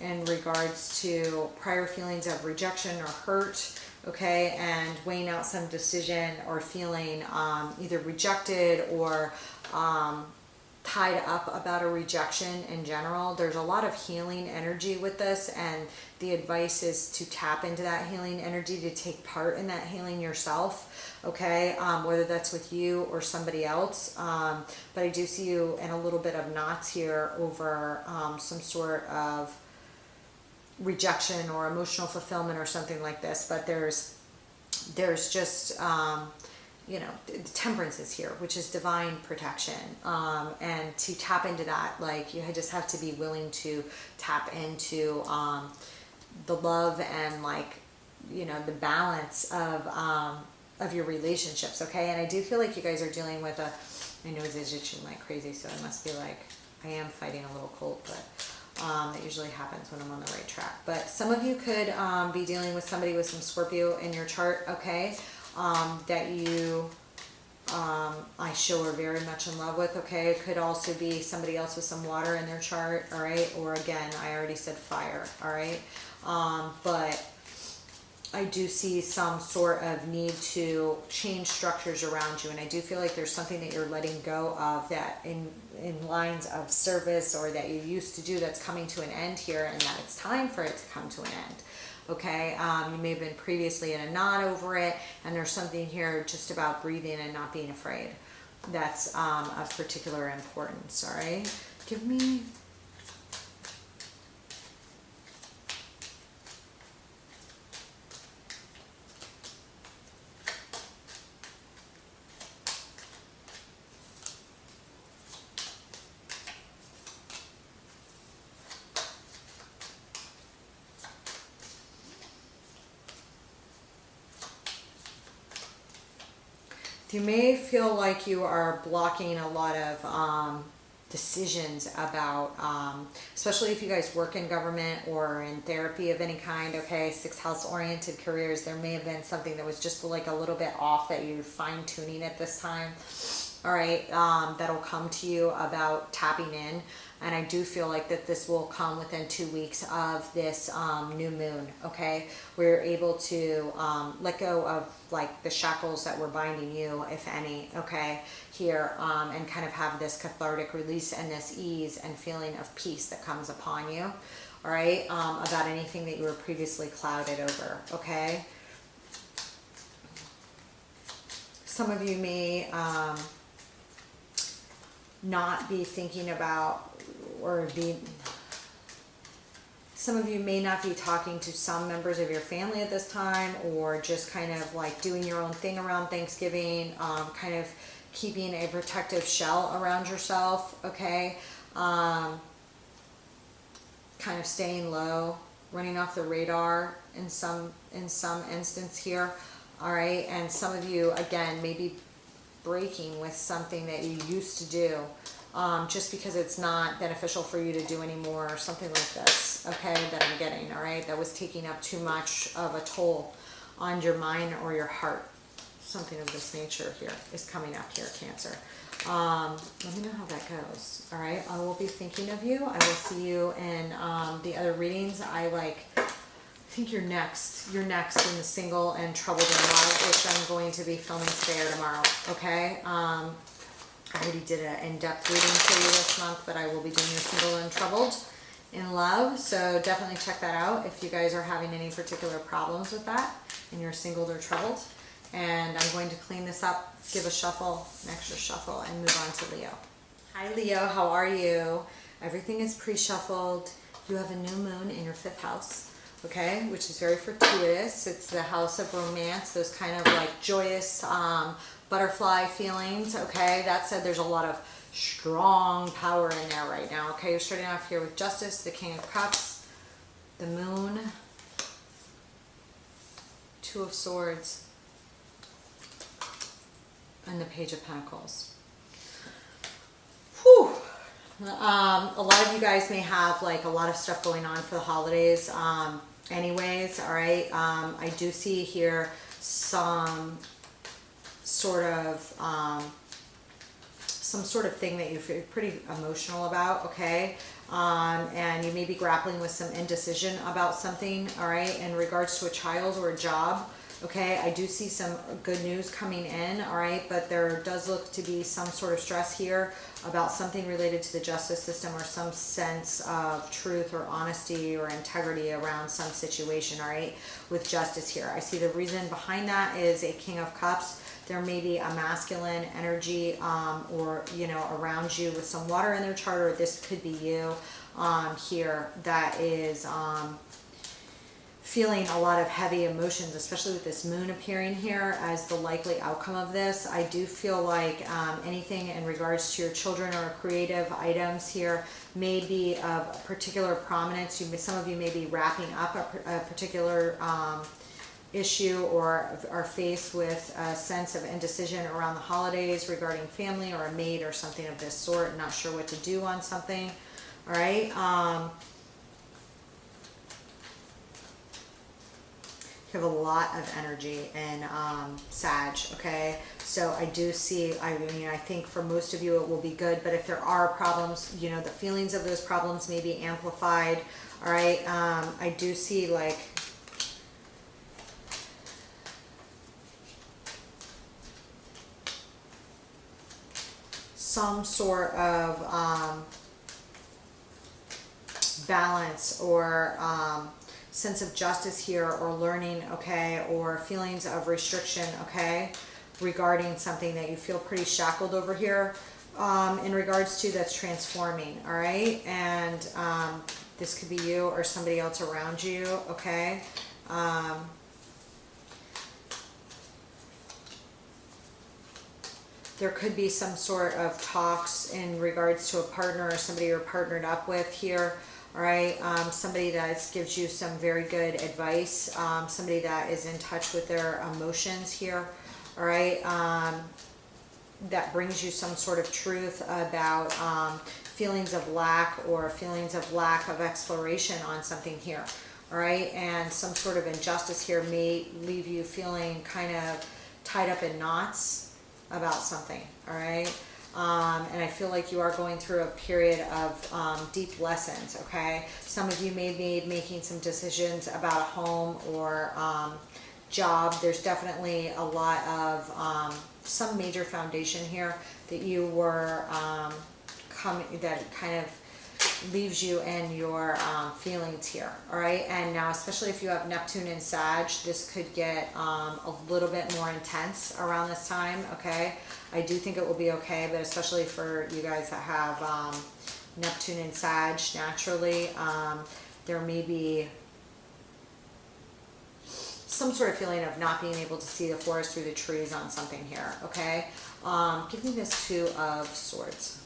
in regards to prior feelings of rejection or hurt. Okay, and weighing out some decision or feeling either rejected or tied up about a rejection in general. There's a lot of healing energy with this, and the advice is to tap into that healing energy, to take part in that healing yourself. Okay, whether that's with you or somebody else. But I do see you in a little bit of knots here over some sort of rejection or emotional fulfillment or something like this. But there's just you know, temperance is here, which is divine protection, and to tap into that, like, you just have to be willing to tap into the love and like you know, the balance of your relationships, okay? And I do feel like you guys are dealing with a, my nose is itching like crazy, so it must be like I am fighting a little cold, but that usually happens when I'm on the right track. But some of you could be dealing with somebody with some Scorpio in your chart, okay? That you, I show are very much in love with, okay? It could also be somebody else with some water in their chart, all right? Or again, I already said fire, all right? But I do see some sort of need to change structures around you, and I do feel like there's something that you're letting go of that in lines of service or that you used to do that's coming to an end here, and that it's time for it to come to an end. Okay, you may have been previously in a knot over it, and there's something here just about breathing and not being afraid. That's of particular importance, all right? Give me... You may feel like you are blocking a lot of decisions about, especially if you guys work in government or in therapy of any kind, okay, 6th house oriented careers, there may have been something that was just like a little bit off that you're fine tuning at this time, all right, that'll come to you about tapping in. And I do feel like that this will come within 2 weeks of this new moon, okay? We're able to let go of like the shackles that were binding you, if any, okay, here, and kind of have this cathartic release and this ease and feeling of peace that comes upon you, all right, about anything that you were previously clouded over, okay? Some of you may not be thinking about, or some of you may not be talking to some members of your family at this time, or just kind of like doing your own thing around Thanksgiving, kind of keeping a protective shell around yourself, okay? Kind of staying low, running off the radar in some instance here, all right? And some of you, again, maybe breaking with something that you used to do, just because it's not beneficial for you to do anymore, or something like this, okay, that I'm getting, all right, that was taking up too much of a toll on your mind or your heart. Something of this nature here is coming up here, Cancer. Let me know how that goes, all right? I will be thinking of you. I will see you in the other readings. I think you're next. You're next in the single and troubled in love, which I'm going to be filming today or tomorrow, okay? I already did an in-depth reading for you this month, but I will be doing your single and troubled in love. So definitely check that out if you guys are having any particular problems with that and you're single or troubled. And I'm going to clean this up, give a shuffle, an extra shuffle, and move on to Leo. Hi Leo, how are you? Everything is pre-shuffled. You have a new moon in your 5th house, okay, which is very fortuitous. It's the house of romance, those kind of like joyous butterfly feelings, okay? That said, there's a lot of strong power in there right now, okay? You're starting off here with Justice, the King of Cups, the Moon, 2 of Swords, and the Page of Pentacles. Whew. A lot of you guys may have like a lot of stuff going on for the holidays anyways, all right? I do see here some sort of thing that you feel pretty emotional about, okay? And you may be grappling with some indecision about something, all right, in regards to a child or a job, okay? I do see some good news coming in, all right, but there does look to be some sort of stress here about something related to the justice system, or some sense of truth or honesty or integrity around some situation, all right, with justice here. I see the reason behind that is a King of Cups. There may be a masculine energy or, you know, around you with some water in their chart, or this could be you here that is feeling a lot of heavy emotions, especially with this moon appearing here as the likely outcome of this. I do feel like anything in regards to your children or creative items here may be of particular prominence. Some of you may be wrapping up a particular issue or are faced with a sense of indecision around the holidays regarding family or a mate or something of this sort, not sure what to do on something. All right. You have a lot of energy in Sag, okay? So I do see, I mean, I think for most of you it will be good, but if there are problems, you know, the feelings of those problems may be amplified, all right? I do see like some sort of balance or sense of justice here, or learning, okay, or feelings of restriction, okay, regarding something that you feel pretty shackled over here in regards to, that's transforming, all right? And this could be you or somebody else around you, okay? There could be some sort of talks in regards to a partner or somebody you're partnered up with here. All right, somebody that gives you some very good advice, somebody that is in touch with their emotions here. All right, that brings you some sort of truth about feelings of lack or feelings of lack of exploration on something here. All right, and some sort of injustice here may leave you feeling kind of tied up in knots about something. All right. And I feel like you are going through a period of deep lessons, okay? Some of you may be making some decisions about a home or job. There's definitely a lot of some major foundation here that you were that kind of leaves you in your feelings here, all right? And now, especially if you have Neptune and Sag, this could get a little bit more intense around this time, okay? I do think it will be okay, but especially for you guys that have Neptune and Sag naturally, there may be some sort of feeling of not being able to see the forest through the trees on something here, okay? Give me this Two of Swords.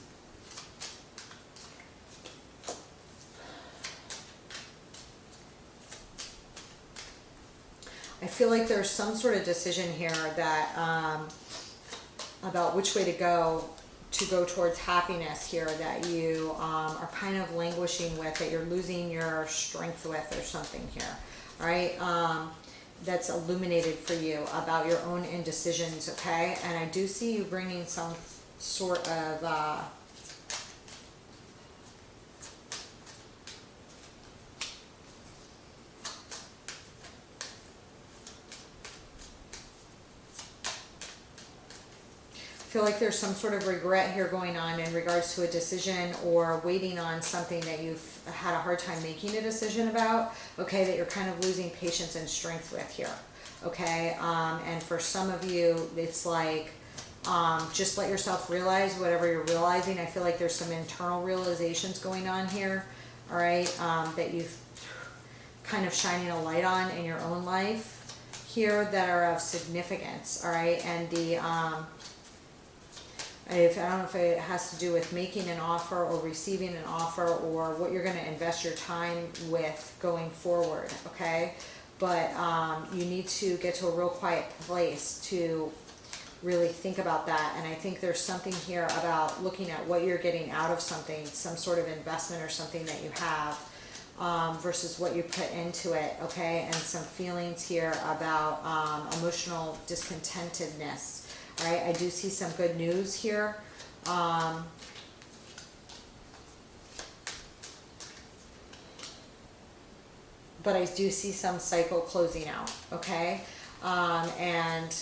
I feel like there's some sort of decision here that about which way to go towards happiness here, that you are kind of languishing with, that you're losing your strength with or something here, all right? That's illuminated for you about your own indecisions, okay? And I do see you bringing some sort of feel like there's some sort of regret here going on in regards to a decision, or waiting on something that you've had a hard time making a decision about, okay, that you're kind of losing patience and strength with here, okay? And for some of you, it's like, just let yourself realize whatever you're realizing. I feel like there's some internal realizations going on here, all right, that you've kind of shining a light on in your own life here that are of significance, all right? And the I don't know if it has to do with making an offer or receiving an offer, or what you're going to invest your time with going forward, okay? But you need to get to a real quiet place to really think about that. And I think there's something here about looking at what you're getting out of something, some sort of investment or something that you have, versus what you put into it, okay? And some feelings here about emotional discontentedness. All right, I do see some good news here. But I do see some cycle closing out, okay? And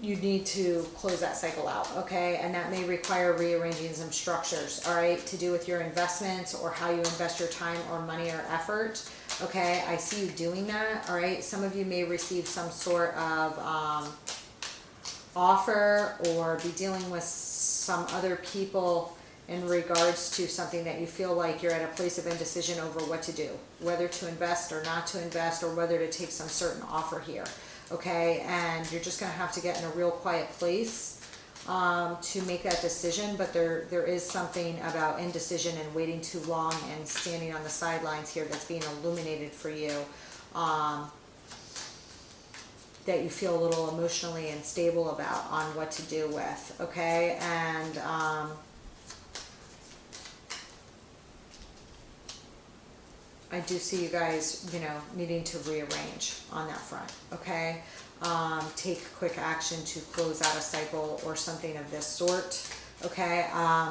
you need to close that cycle out, okay? And that may require rearranging some structures, all right, to do with your investments or how you invest your time or money or effort, okay? I see you doing that, all right? Some of you may receive some sort of offer or be dealing with some other people in regards to something that you feel like you're at a place of indecision over what to do, whether to invest or not to invest, or whether to take some certain offer here, okay? And you're just going to have to get in a real quiet place to make that decision. But there is something about indecision and waiting too long and standing on the sidelines here that's being illuminated for you. that you feel a little emotionally unstable about on what to do with, okay? And I do see you guys, you know, needing to rearrange on that front, okay? Take quick action to close out a cycle or something of this sort, okay?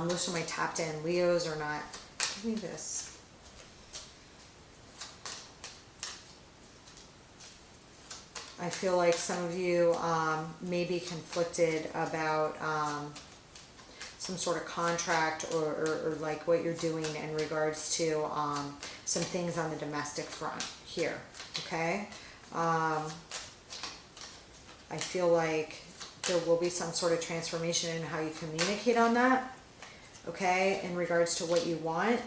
Most of my tapped in Leos are not. Give me this. I feel like some of you may be conflicted about some sort of contract or like what you're doing in regards to some things on the domestic front here, okay? I feel like there will be some sort of transformation in how you communicate on that, okay, in regards to what you want,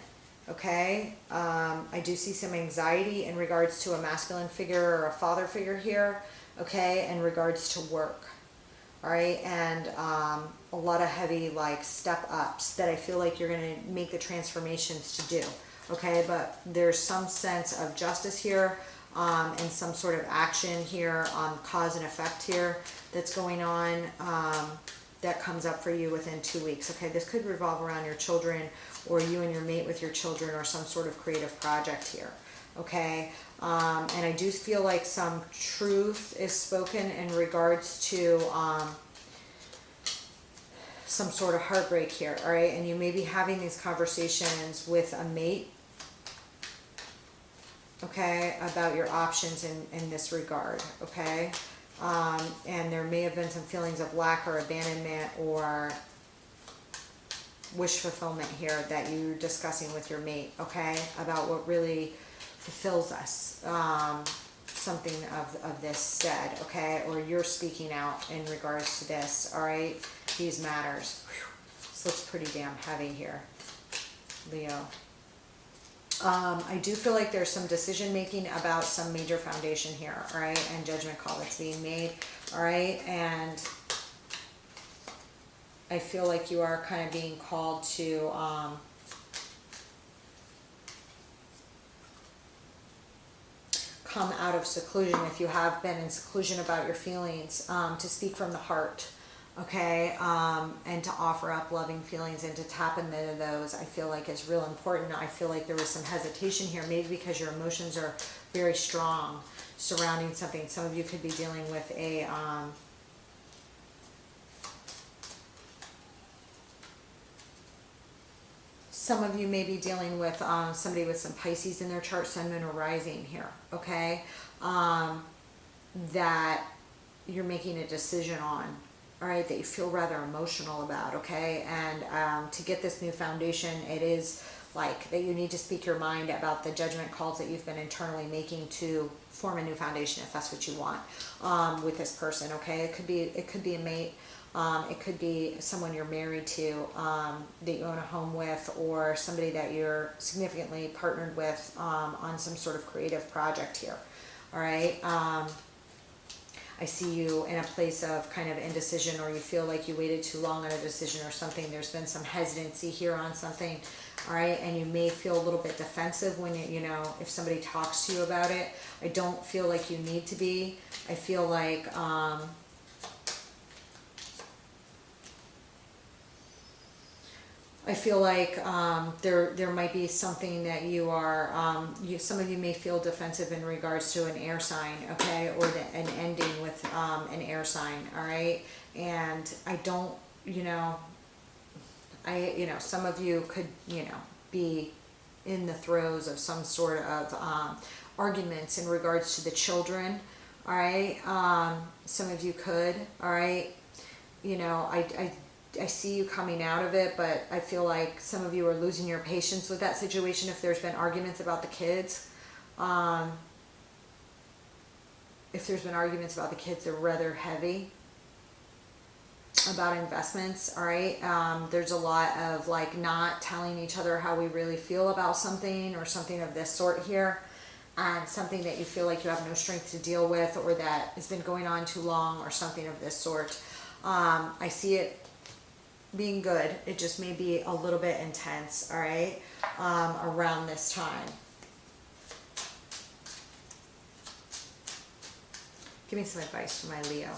okay? I do see some anxiety in regards to a masculine figure or a father figure here, okay, in regards to work, all right? And a lot of heavy like step ups that I feel like you're going to make the transformations to do, okay? But there's some sense of justice here and some sort of action here on cause and effect here that's going on that comes up for you within 2 weeks, okay? This could revolve around your children or you and your mate with your children or some sort of creative project here, okay? And I do feel like some truth is spoken in regards to some sort of heartbreak here, all right? And you may be having these conversations with a mate, okay, about your options in this regard, okay? And there may have been some feelings of lack or abandonment or wish fulfillment here that you're discussing with your mate, okay, about what really fulfills us, something of this stead, okay, or you're speaking out in regards to this, all right, these matters. Whew. This looks pretty damn heavy here, Leo. I do feel like there's some decision making about some major foundation here, all right, and judgment call that's being made, all right, and I feel like you are kind of being called to come out of seclusion if you have been in seclusion about your feelings, to speak from the heart, okay, and to offer up loving feelings and to tap into those, I feel like is real important. I feel like there was some hesitation here, maybe because your emotions are very strong surrounding something. Some of you could be dealing with a some of you may be dealing with somebody with some Pisces in their chart, Sun, Moon, or Rising here, okay, that you're making a decision on, all right, that you feel rather emotional about, okay, and to get this new foundation, it is like that you need to speak your mind about the judgment calls that you've been internally making to form a new foundation if that's what you want with this person, okay? It could be a mate. It could be someone you're married to, that you own a home with, or somebody that you're significantly partnered with on some sort of creative project here, all right? I see you in a place of kind of indecision, or you feel like you waited too long on a decision or something. There's been some hesitancy here on something, all right? And you may feel a little bit defensive when you know, if somebody talks to you about it. I don't feel like you need to be. I feel like there might be something that you are, some of you may feel defensive in regards to an air sign, okay, or an ending with an air sign, all right? And I don't, some of you could, be in the throes of some sort of arguments in regards to the children, all right? Some of you could, all right? I see you coming out of it, but I feel like some of you are losing your patience with that situation if there's been arguments about the kids. If there's been arguments about the kids, they're rather heavy about investments, all right? There's a lot of like not telling each other how we really feel about something or something of this sort here, and something that you feel like you have no strength to deal with, or that has been going on too long, or something of this sort. I see it being good. It just may be a little bit intense, all right, around this time. Give me some advice for my Leo.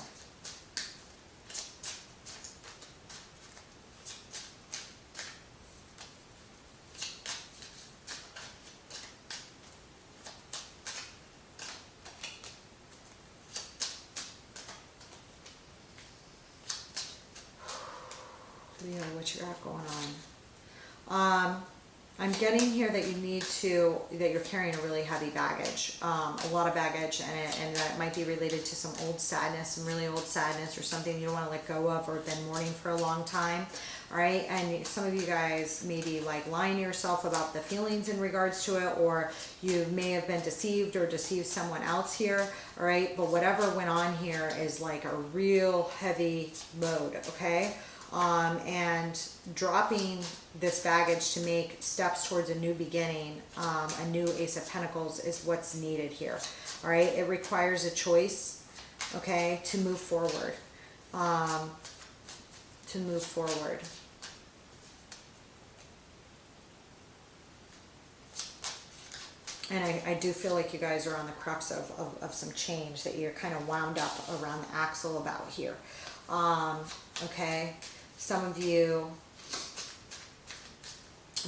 Leo, what you got going on? I'm getting here that you need to, that you're carrying a really heavy baggage, a lot of baggage, and that might be related to some old sadness, some really old sadness, or something you don't want to let go of, or been mourning for a long time. All right, and some of you guys may be like lying to yourself about the feelings in regards to it, or you may have been deceived or deceived someone else here. All right, but whatever went on here is like a real heavy load. Okay. And dropping this baggage to make steps towards a new beginning, a new Ace of Pentacles is what's needed here. All right, it requires a choice, okay, to move forward. To move forward. And I do feel like you guys are on the crux of some change that you're kind of wound up around the axle about here. Okay. Some of you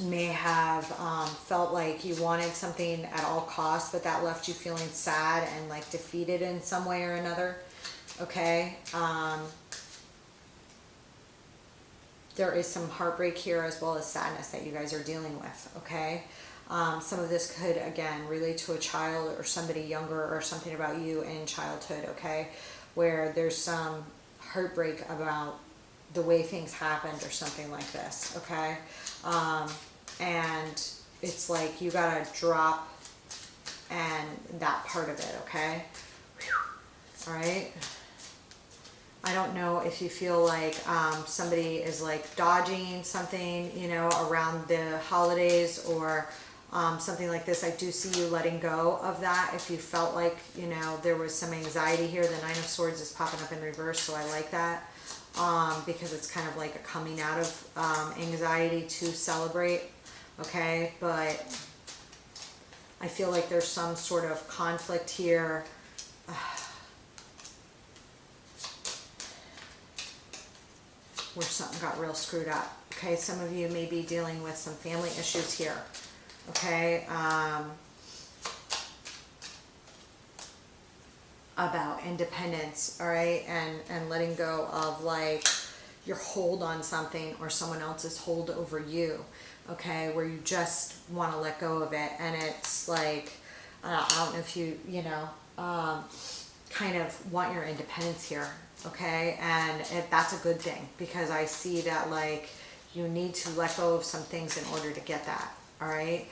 may have felt like you wanted something at all costs, but that left you feeling sad and like defeated in some way or another. Okay. There is some heartbreak here as well as sadness that you guys are dealing with. Okay. Some of this could, again, relate to a child or somebody younger, or something about you in childhood. Okay. Where there's some heartbreak about the way things happened or something like this, okay? And it's like you gotta drop and that part of it, okay? All right? I don't know if you feel like somebody is like dodging something, you know, around the holidays, or something like this. I do see you letting go of that. If you felt like, you know, there was some anxiety here, the Nine of Swords is popping up in reverse, so I like that. Because it's kind of like a coming out of anxiety to celebrate, okay? But I feel like there's some sort of conflict here. Where something got real screwed up, okay? Some of you may be dealing with some family issues here, okay? About independence, all right, and letting go of like your hold on something or someone else's hold over you, okay, where you just want to let go of it. And it's like, I don't know if you know, kind of want your independence here, okay? And that's a good thing, because I see that like you need to let go of some things in order to get that, all right?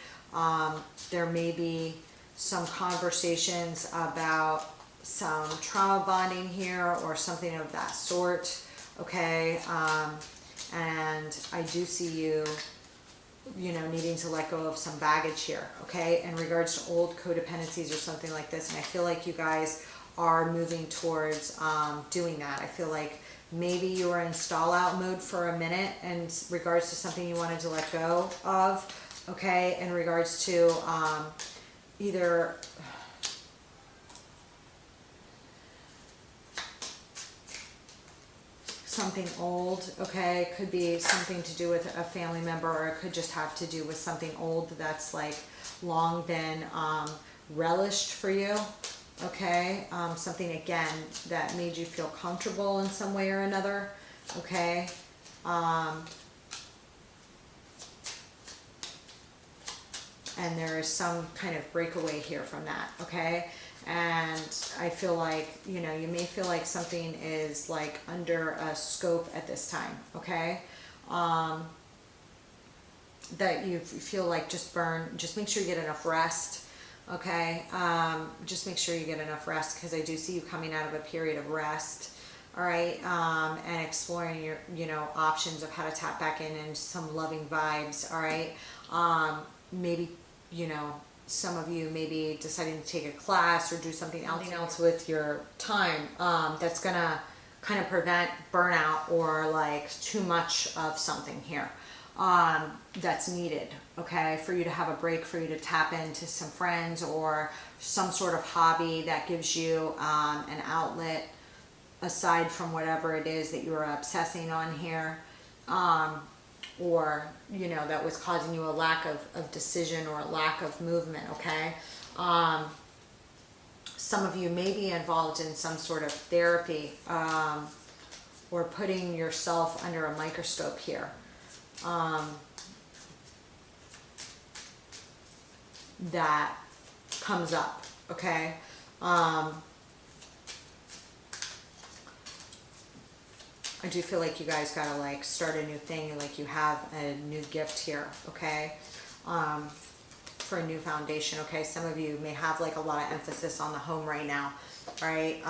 There may be some conversations about some trauma bonding here or something of that sort, okay? And I do see you, you know, needing to let go of some baggage here, okay, in regards to old codependencies or something like this. And I feel like you guys are moving towards doing that. I feel like maybe you were in stall out mode for a minute in regards to something you wanted to let go of, okay, in regards to either something old, okay? It could be something to do with a family member, or it could just have to do with something old that's like long been relished for you, okay? Something, again, that made you feel comfortable in some way or another, okay? And there is some kind of breakaway here from that, okay? And I feel like, you know, you may feel like something is like under a scope at this time, okay? That you feel like just make sure you get enough rest, okay? Just make sure you get enough rest, because I do see you coming out of a period of rest, all right? And exploring your, you know, options of how to tap back in and some loving vibes, all right? Maybe, you know, some of you may be deciding to take a class or do something else with your time that's gonna kind of prevent burnout or like too much of something here. that's needed, okay, for you to have a break, for you to tap into some friends or some sort of hobby that gives you an outlet aside from whatever it is that you're obsessing on here, or you know, that was causing you a lack of decision or a lack of movement, okay. Some of you may be involved in some sort of therapy, or putting yourself under a microscope here. That comes up, okay. I do feel like you guys gotta like start a new thing, like you have a new gift here, okay, for a new foundation, okay. Some of you may have like a lot of emphasis on the home right now, right,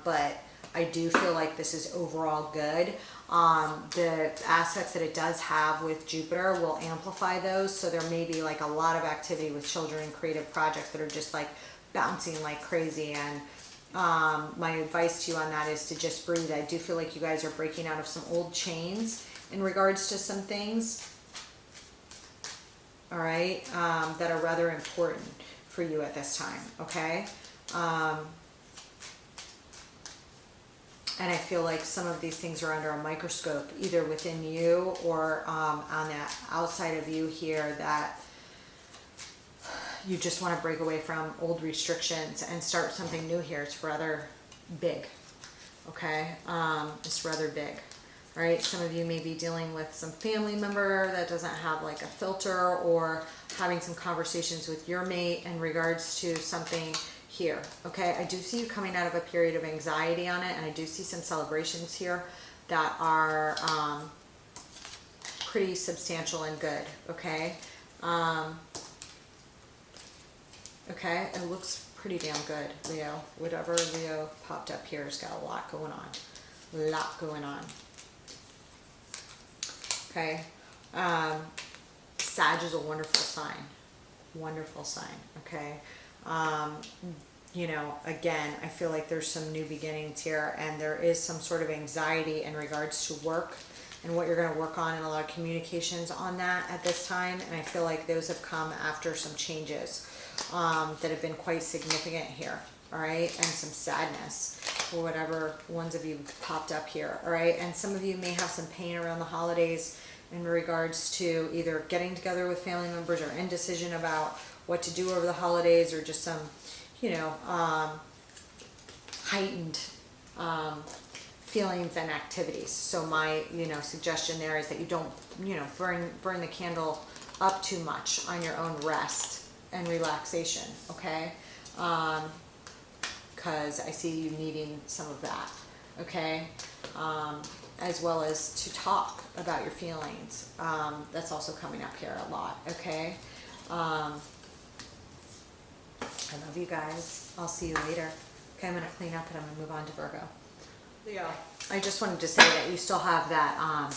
but I do feel like this is overall good. The aspects that it does have with Jupiter will amplify those, so there may be like a lot of activity with children and creative projects that are just like bouncing like crazy, and my advice to you on that is to just breathe. I do feel like you guys are breaking out of some old chains in regards to some things, all right, that are rather important for you at this time, okay. And I feel like some of these things are under a microscope, either within you or on the outside of you here, that you just want to break away from old restrictions and start something new here. It's rather big, okay? It's rather big, right? Some of you may be dealing with some family member that doesn't have like a filter, or having some conversations with your mate in regards to something here, okay. I do see you coming out of a period of anxiety on it, and I do see some celebrations here that are pretty substantial and good, okay. Okay, it looks pretty damn good, Leo. Whatever Leo popped up here has got a lot going on. A lot going on. Okay. Sag is a wonderful sign. Wonderful sign, okay. You know, again, I feel like there's some new beginnings here, and there is some sort of anxiety in regards to work and what you're going to work on, and a lot of communications on that at this time. And I feel like those have come after some changes that have been quite significant here, all right, and some sadness for whatever ones of you popped up here, all right. And some of you may have some pain around the holidays in regards to either getting together with family members, or indecision about what to do over the holidays, or just some, you know, heightened feelings and activities. So my, you know, suggestion there is that you don't, you know, burn the candle up too much on your own rest and relaxation, okay? Because I see you needing some of that, okay? As well as to talk about your feelings. That's also coming up here a lot, okay? I love you guys. I'll see you later. Okay, I'm going to clean up and I'm going to move on to Virgo. Leo, I just wanted to say that you still have that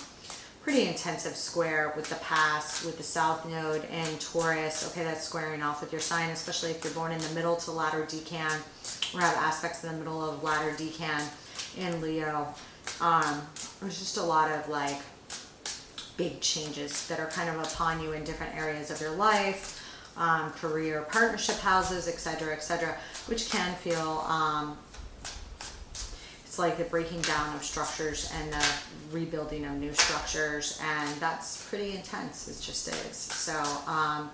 pretty intensive square with the past, with the South Node and Taurus. Okay, that's squaring off with your sign, especially if you're born in the middle to latter decan, or have aspects in the middle of latter decan in Leo. There's just a lot of like big changes that are kind of upon you in different areas of your life. Career, partnership houses, etc., which can feel it's like the breaking down of structures and the rebuilding of new structures, and that's pretty intense. It just is. So I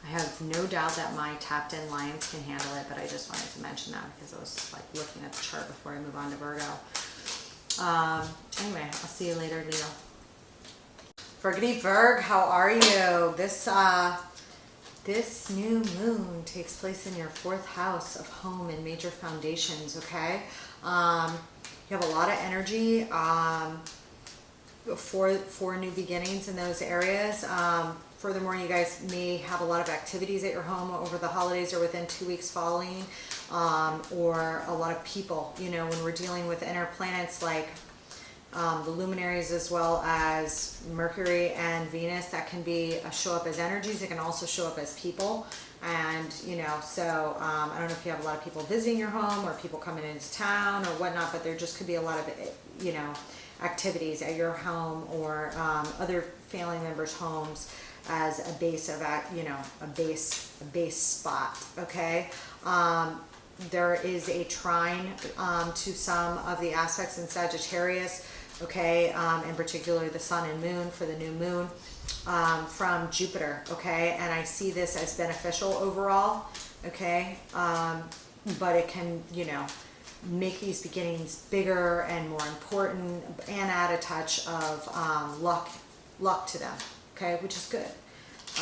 have no doubt that my tapped in lions can handle it, but I just wanted to mention that because I was like looking at the chart before I move on to Virgo. Anyway, I'll see you later, Leo. Virgity Virg, how are you? This new moon takes place in your 4th house of home and major foundations, okay? You have a lot of energy for new beginnings in those areas. Furthermore, you guys may have a lot of activities at your home over the holidays or within 2 weeks following, or a lot of people, you know, when we're dealing with inner planets like the luminaries as well as Mercury and Venus, that can be show up as energies. It can also show up as people. And, you know, so I don't know if you have a lot of people visiting your home or people coming into town or whatnot, but there just could be a lot of, you know, activities at your home or other family members' homes as a base of, a base spot, okay? There is a trine to some of the aspects in Sagittarius, okay, in particular the sun and moon for the new moon, from Jupiter, okay? And I see this as beneficial overall, okay? But it can, make these beginnings bigger and more important and add a touch of luck to them, okay, which is good.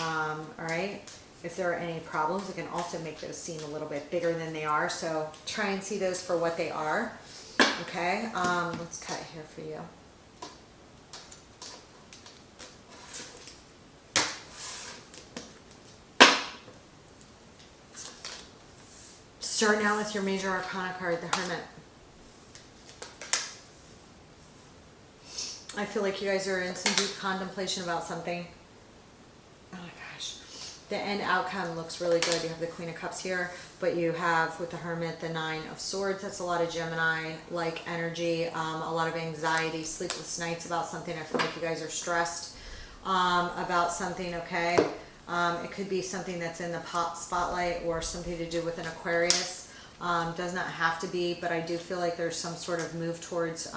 All right. If there are any problems, it can also make those seem a little bit bigger than they are. So try and see those for what they are. Okay. Let's cut here for you. Starting out with your major arcana card, the Hermit. I feel like you guys are in some deep contemplation about something. Oh my gosh. The end outcome looks really good. You have the Queen of Cups here, but you have with the Hermit the Nine of Swords. That's a lot of Gemini-like energy, a lot of anxiety, sleepless nights about something. I feel like you guys are stressed about something, okay? It could be something that's in the spotlight or something to do with an Aquarius. Does not have to be, but I do feel like there's some sort of move towards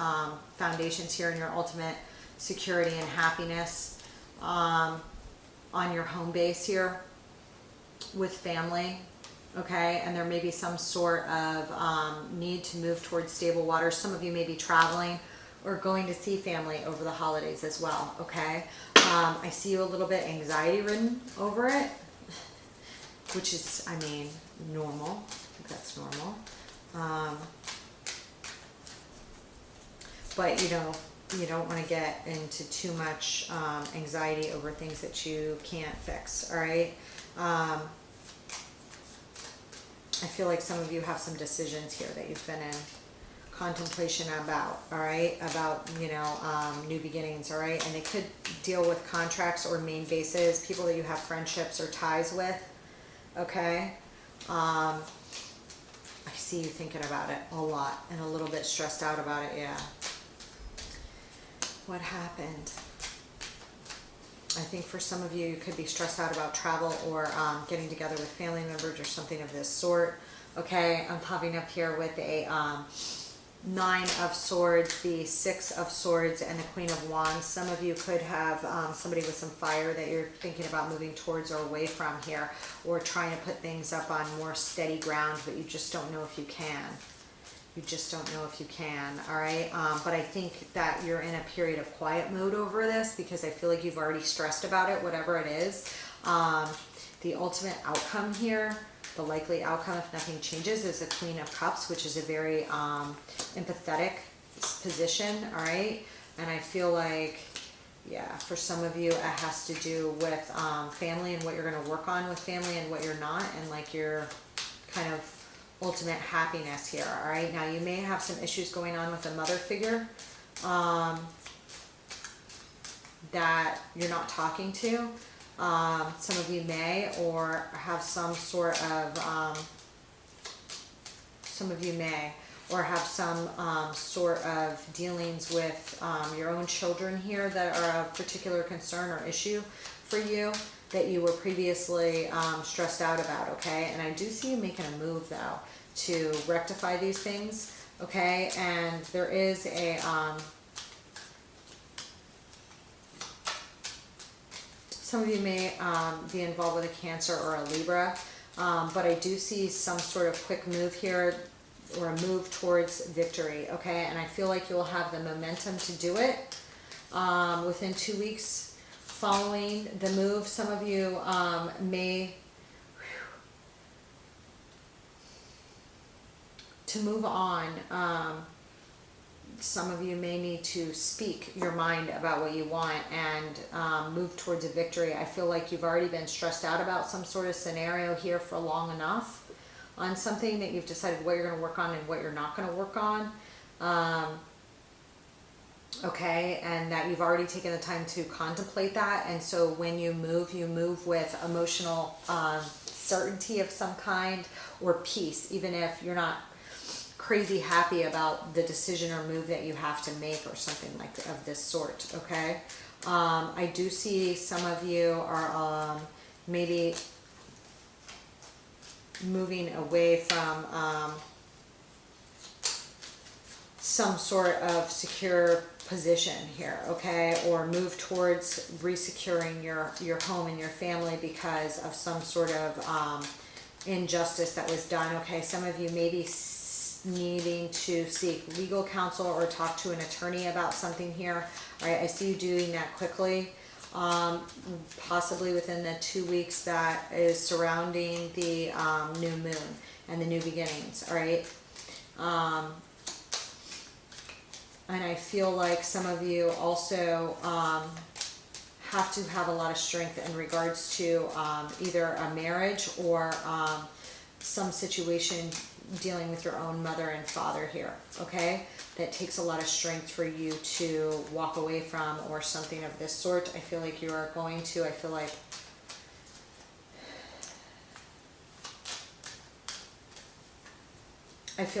foundations here in your ultimate security and happiness on your home base here with family, okay? And there may be some sort of need to move towards stable waters. Some of you may be traveling or going to see family over the holidays as well, okay? I see you a little bit anxiety-ridden over it, which is, normal. I think that's normal. But you don't want to get into too much anxiety over things that you can't fix, all right? I feel like some of you have some decisions here that you've been in contemplation about, all right? About, new beginnings, all right? And they could deal with contracts or main bases, people that you have friendships or ties with, okay? I see you thinking about it a lot and a little bit stressed out about it, yeah. What happened? I think for some of you, you could be stressed out about travel or getting together with family members or something of this sort. Okay, I'm popping up here with a Nine of Swords, the Six of Swords, and the Queen of Wands. Some of you could have somebody with some fire that you're thinking about moving towards or away from here, or trying to put things up on more steady ground, but you just don't know if you can. You just don't know if you can, all right? But I think that you're in a period of quiet mode over this because I feel like you've already stressed about it, whatever it is. The ultimate outcome here, the likely outcome if nothing changes, is the Queen of Cups, which is a very empathetic position, all right? And I feel like, yeah, for some of you, it has to do with family and what you're going to work on with family and what you're not, and like your kind of ultimate happiness here, all right? Now, you may have some issues going on with a mother figure that you're not talking to. Some of you may, or have some sort of, sort of dealings with your own children here that are of particular concern or issue for you that you were previously stressed out about, okay? And I do see you making a move, though, to rectify these things, okay? And there is a... some of you may be involved with a Cancer or a Libra, but I do see some sort of quick move here, or a move towards victory, okay? And I feel like you'll have the momentum to do it within 2 weeks following the move. Some of you may, to move on, some of you may need to speak your mind about what you want and move towards a victory. I feel like you've already been stressed out about some sort of scenario here for long enough on something that you've decided what you're going to work on and what you're not going to work on. Okay, and that you've already taken the time to contemplate that. And so when you move with emotional certainty of some kind or peace, even if you're not crazy happy about the decision or move that you have to make or something like of this sort, okay? I do see some of you are maybe moving away from some sort of secure position here, okay? Or move towards resecuring your home and your family because of some sort of injustice that was done, okay? Some of you may be needing to seek legal counsel or talk to an attorney about something here, all right? I see you doing that quickly, possibly within the 2 weeks that is surrounding the new moon and the new beginnings, all right? And I feel like some of you also have to have a lot of strength in regards to either a marriage or some situation dealing with your own mother and father here, okay? That takes a lot of strength for you to walk away from or something of this sort. I feel like you are going to, I feel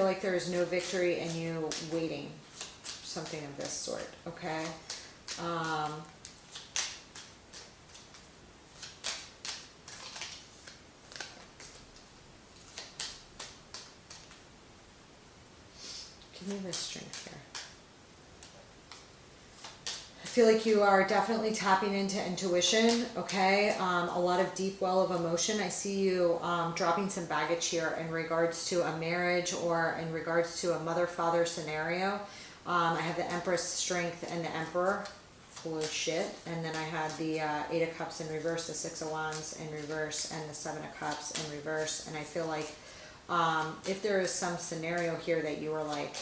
like there is no victory in you waiting, something of this sort, okay? Give me this strength here. I feel like you are definitely tapping into intuition, okay? A lot of deep well of emotion. I see you dropping some baggage here in regards to a marriage or in regards to a mother-father scenario. I have the Empress strength and the Emperor, full of shit. And then I had the Eight of Cups in reverse, the Six of Wands in reverse, and the Seven of Cups in reverse. And I feel like if there is some scenario here that you are like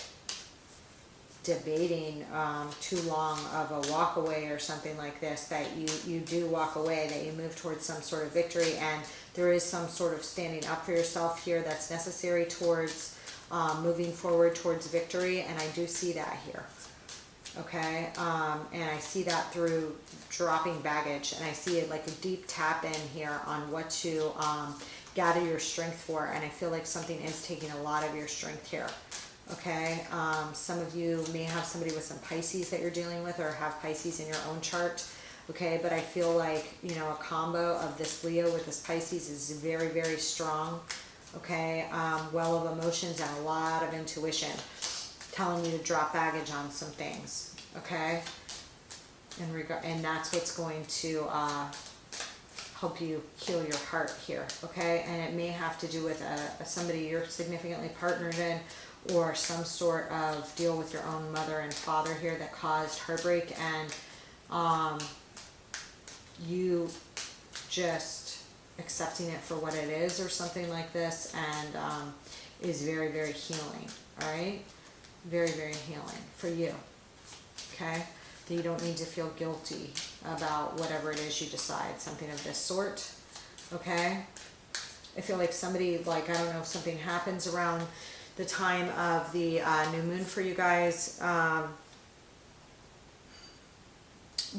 debating too long of a walk away or something like this, that you do walk away, that you move towards some sort of victory, and there is some sort of standing up for yourself here that's necessary towards moving forward towards victory. And I do see that here, okay? And I see that through dropping baggage, and I see it like a deep tap in here on what to gather your strength for. And I feel like something is taking a lot of your strength here, okay? Some of you may have somebody with some Pisces that you're dealing with, or have Pisces in your own chart, okay? But I feel like, you know, a combo of this Leo with this Pisces is very, very strong, okay? Well of emotions and a lot of intuition telling you to drop baggage on some things, okay? And that's what's going to help you heal your heart here, okay? And it may have to do with somebody you're significantly partnered in, or some sort of deal with your own mother and father here that caused heartbreak, and you just accepting it for what it is or something like this, and is very, very healing, all right? Very, very healing for you, okay? That you don't need to feel guilty about whatever it is you decide, something of this sort, okay? I feel like somebody, like, I don't know if something happens around the time of the new moon for you guys,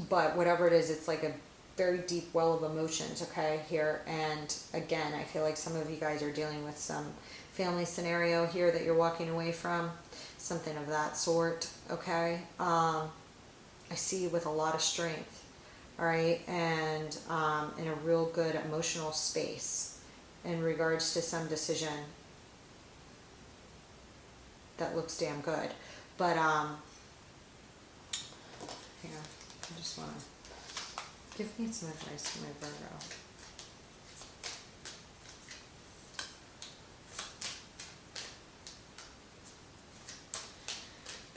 but whatever it is, it's like a very deep well of emotions, okay, here. And again, I feel like some of you guys are dealing with some family scenario here that you're walking away from, something of that sort, okay? I see you with a lot of strength, all right, and in a real good emotional space in regards to some decision that looks damn good. But here, I just want to give me some advice for my Virgo.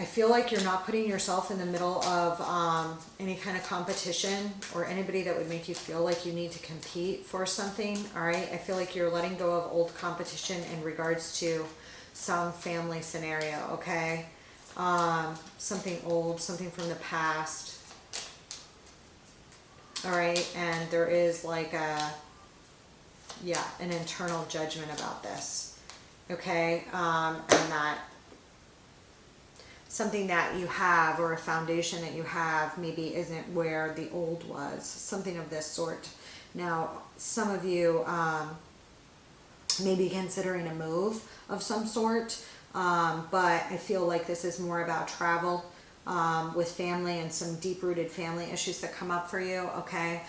I feel like you're not putting yourself in the middle of any kind of competition or anybody that would make you feel like you need to compete for something, all right? I feel like you're letting go of old competition in regards to some family scenario, okay? Something old, something from the past, all right? And there is like an internal judgment about this, okay? And that something that you have, or a foundation that you have, maybe isn't where the old was, something of this sort. Now, some of you may be considering a move of some sort, But I feel like this is more about travel with family and some deep-rooted family issues that come up for you, okay?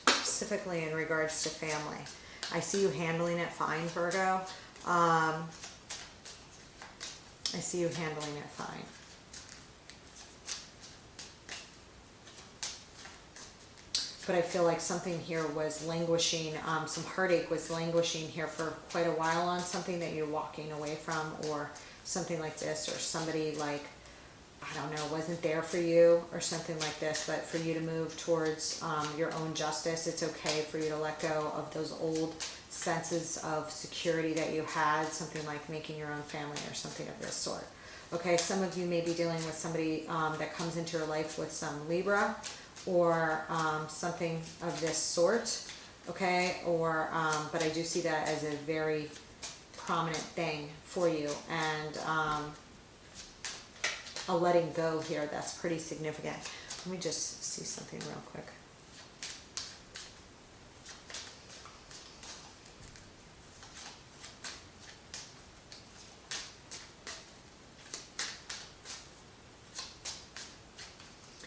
Specifically in regards to family. I see you handling it fine, Virgo. I see you handling it fine. But I feel like something here was languishing, some heartache was languishing here for quite a while on something that you're walking away from, or something like this, or somebody like, I don't know, wasn't there for you or something like this. But for you to move towards your own justice, it's okay for you to let go of those old senses of security that you had, something like making your own family or something of this sort. Okay, some of you may be dealing with somebody that comes into your life with some Libra, or something of this sort, okay? Or, but I do see that as a very prominent thing for you, and a letting go here that's pretty significant. Let me just see something real quick.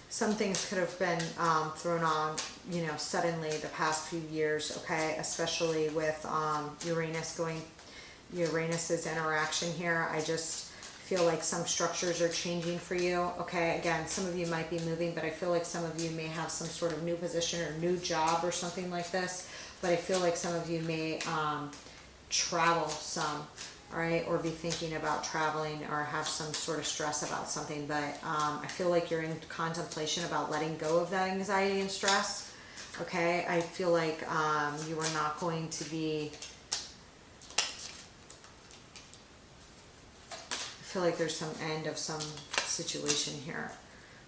Some things could have been thrown on, you know, suddenly the past few years, okay? Especially with Uranus's interaction here. I just feel like some structures are changing for you, okay? Again, some of you might be moving, but I feel like some of you may have some sort of new position or new job or something like this. But I feel like some of you may travel some. All right, or be thinking about traveling, or have some sort of stress about something. But I feel like you're in contemplation about letting go of that anxiety and stress. Okay, I feel like you are not going to be, I feel like there's some end of some situation here,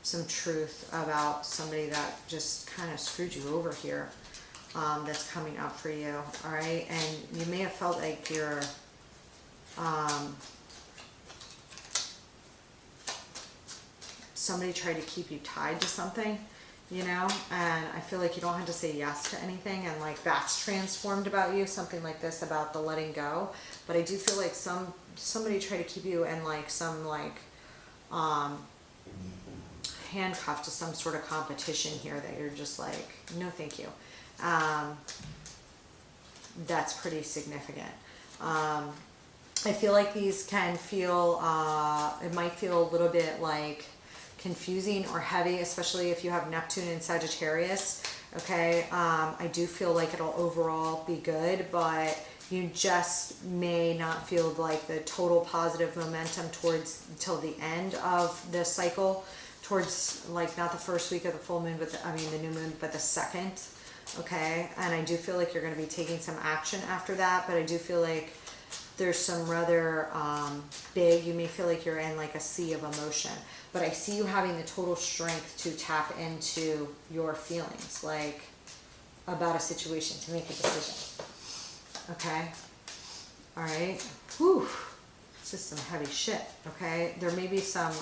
some truth about somebody that just kind of screwed you over here, that's coming up for you. All right, and you may have felt like you're somebody tried to keep you tied to something, you know, and I feel like you don't have to say yes to anything, and like that's transformed about you, something like this about the letting go. But I do feel like somebody tried to keep you in like some like handcuffed to some sort of competition here that you're just like, no thank you. That's pretty significant. I feel like these can feel, it might feel a little bit like confusing or heavy, especially if you have Neptune in Sagittarius, okay? I do feel like it'll overall be good, but you just may not feel like the total positive momentum towards until the end of the cycle, towards like not the first week of the full moon, but the new moon, but the second, okay? And I do feel like you're going to be taking some action after that, but I do feel like there's some rather big, you may feel like you're in like a sea of emotion, but I see you having the total strength to tap into your feelings, like about a situation, to make a decision. Okay? All right? Whew. This is some heavy shit, okay? There may be some,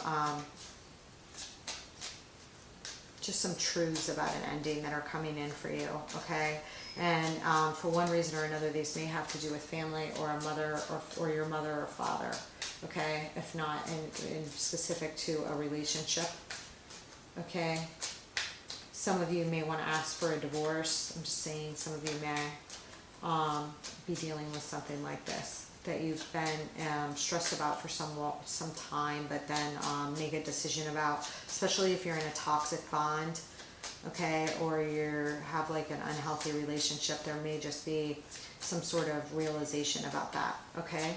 just some truths about an ending that are coming in for you, okay? And for one reason or another, these may have to do with family, or a mother, or your mother or father, okay? If not in specific to a relationship, okay? Some of you may want to ask for a divorce. I'm just saying, some of you may be dealing with something like this that you've been stressed about for some time, but then make a decision about, especially if you're in a toxic bond, okay, or you have like an unhealthy relationship. There may just be some sort of realization about that, okay?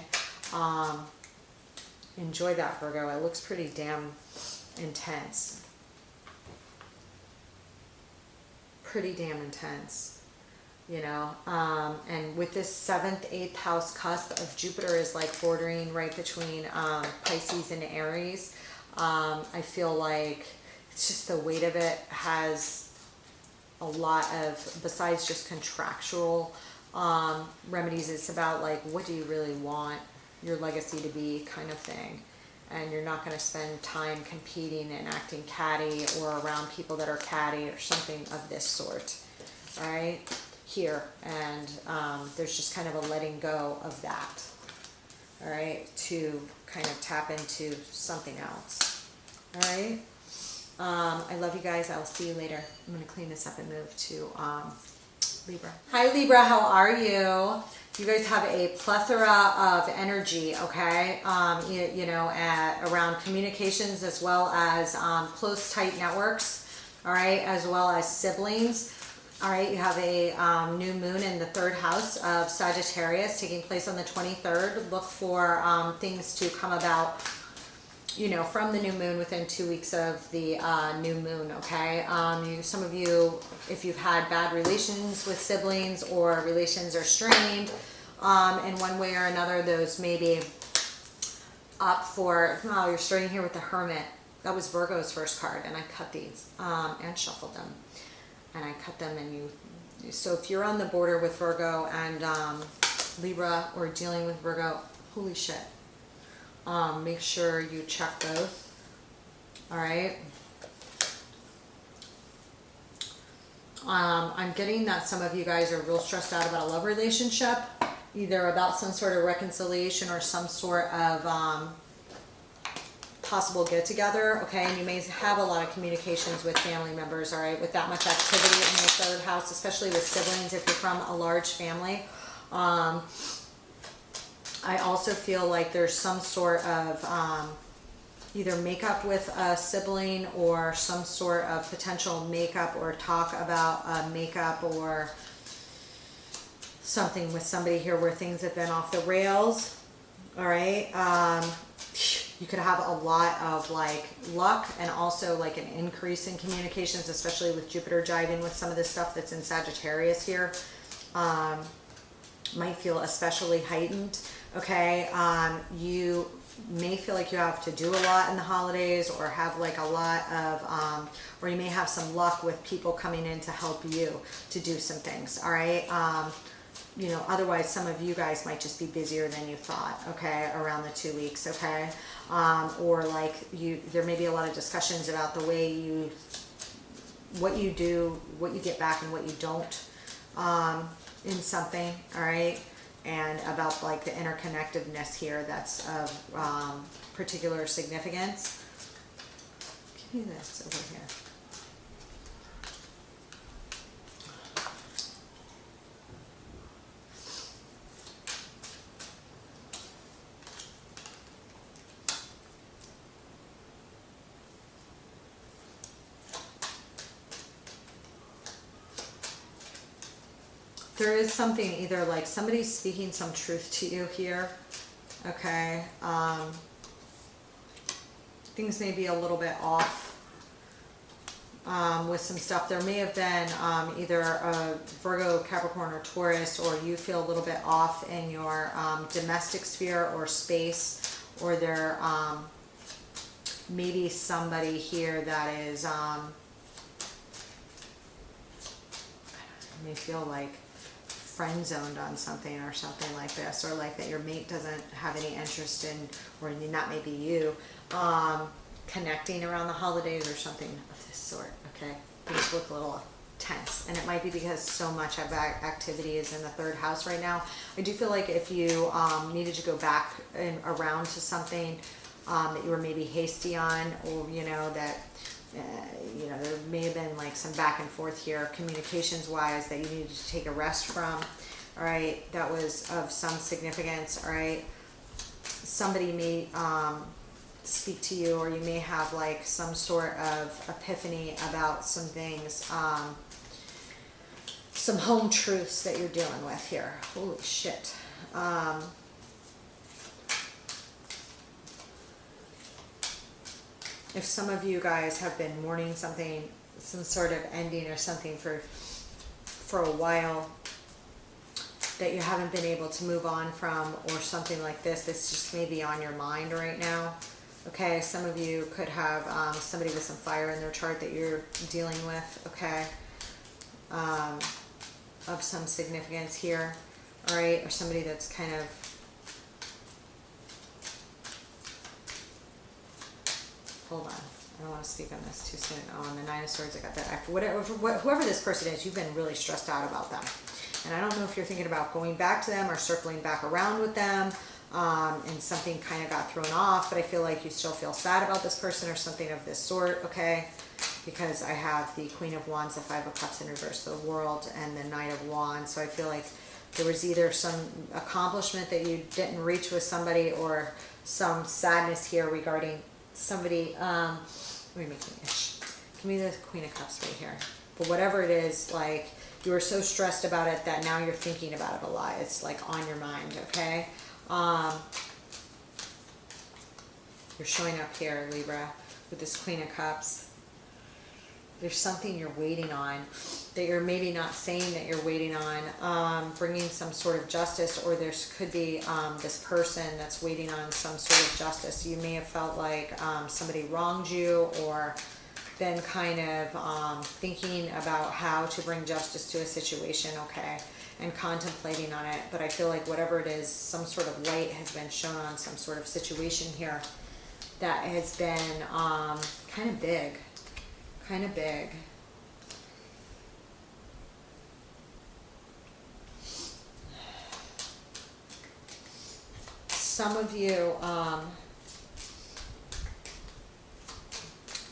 Enjoy that, Virgo. It looks pretty damn intense. Pretty damn intense, you know? And with this 7th, 8th house cusp of Jupiter is like bordering right between Pisces and Aries. I feel like it's just the weight of it has a lot of, besides just contractual remedies, it's about like, what do you really want your legacy to be, kind of thing. And you're not going to spend time competing and acting catty, or around people that are catty, or something of this sort, all right, here. And there's just kind of a letting go of that, all right, to kind of tap into something else, all right? I love you guys. I will see you later. I'm going to clean this up and move to Libra. Hi, Libra. How are you? You guys have a plethora of energy, okay? You know, around communications as well as close, tight networks, all right, as well as siblings. All right, you have a new moon in the 3rd house of Sagittarius taking place on the 23rd. Look for things to come about, you know, from the new moon within 2 weeks of the new moon, okay? Some of you, if you've had bad relations with siblings or relations are strained in one way or another, those may be up for, oh, you're starting here with the Hermit. That was Virgo's first card, and I cut these and shuffled them. And I cut them, and so if you're on the border with Virgo and Libra, or dealing with Virgo, holy shit. Make sure you check both. All right. I'm getting that some of you guys are real stressed out about a love relationship, either about some sort of reconciliation or some sort of possible get together, okay? And you may have a lot of communications with family members, all right, with that much activity in your 3rd house, especially with siblings if you're from a large family. I also feel like there's some sort of either makeup with a sibling or some sort of potential makeup or talk about makeup or something with somebody here where things have been off the rails, all right? You could have a lot of like luck and also like an increase in communications, especially with Jupiter jiving with some of the stuff that's in Sagittarius here. Might feel especially heightened, okay? You may feel like you have to do a lot in the holidays or have like a lot of, or you may have some luck with people coming in to help you to do some things, all right? You know, otherwise some of you guys might just be busier than you thought, okay, around the 2 weeks, okay? Or like there may be a lot of discussions about the way what you do, what you get back and what you don't in something, all right? And about like the interconnectedness here that's of particular significance. Give me this over here. There is something, either like somebody's speaking some truth to you here, okay? Things may be a little bit off with some stuff. There may have been either a Virgo, Capricorn, or Taurus, or you feel a little bit off in your domestic sphere or space, or there may be somebody here that is, may feel like friend zoned on something or something like this, or like that your mate doesn't have any interest in, or that may be you, connecting around the holidays or something of this sort, okay? Things look a little tense, and it might be because so much of that activity is in the 3rd house right now. I do feel like if you needed to go back and around to something that you were maybe hasty on, or you know that you know, there may have been like some back and forth here communications wise that you needed to take a rest from, all right? That was of some significance, all right? Somebody may speak to you, or you may have like some sort of epiphany about some things, some home truths that you're dealing with here. Holy shit. If some of you guys have been mourning something, some sort of ending or something for a while that you haven't been able to move on from, or something like this, this just may be on your mind right now. Okay, some of you could have somebody with some fire in their chart that you're dealing with, okay, of some significance here, all right, or somebody that's kind of, hold on, I don't want to speak on this too soon. Oh, on the 9 of Swords, I got that. Whoever this person is, you've been really stressed out about them. And I don't know if you're thinking about going back to them or circling back around with them. and something kind of got thrown off, but I feel like you still feel sad about this person or something of this sort, okay? Because I have the Queen of Wands, the Five of Cups in reverse, the World, and the Knight of Wands. So I feel like there was either some accomplishment that you didn't reach with somebody or some sadness here regarding somebody. Let me make an itch. Give me the Queen of Cups right here. But whatever it is, like, you were so stressed about it that now you're thinking about it a lot. It's like on your mind, okay? You're showing up here, Libra, with this Queen of Cups. There's something you're waiting on that you're maybe not saying that you're waiting on, bringing some sort of justice, or there could be this person that's waiting on some sort of justice. You may have felt like somebody wronged you, or been kind of thinking about how to bring justice to a situation, okay, and contemplating on it. But I feel like whatever it is, some sort of light has been shown on some sort of situation here that has been kind of big. Kind of big. Some of you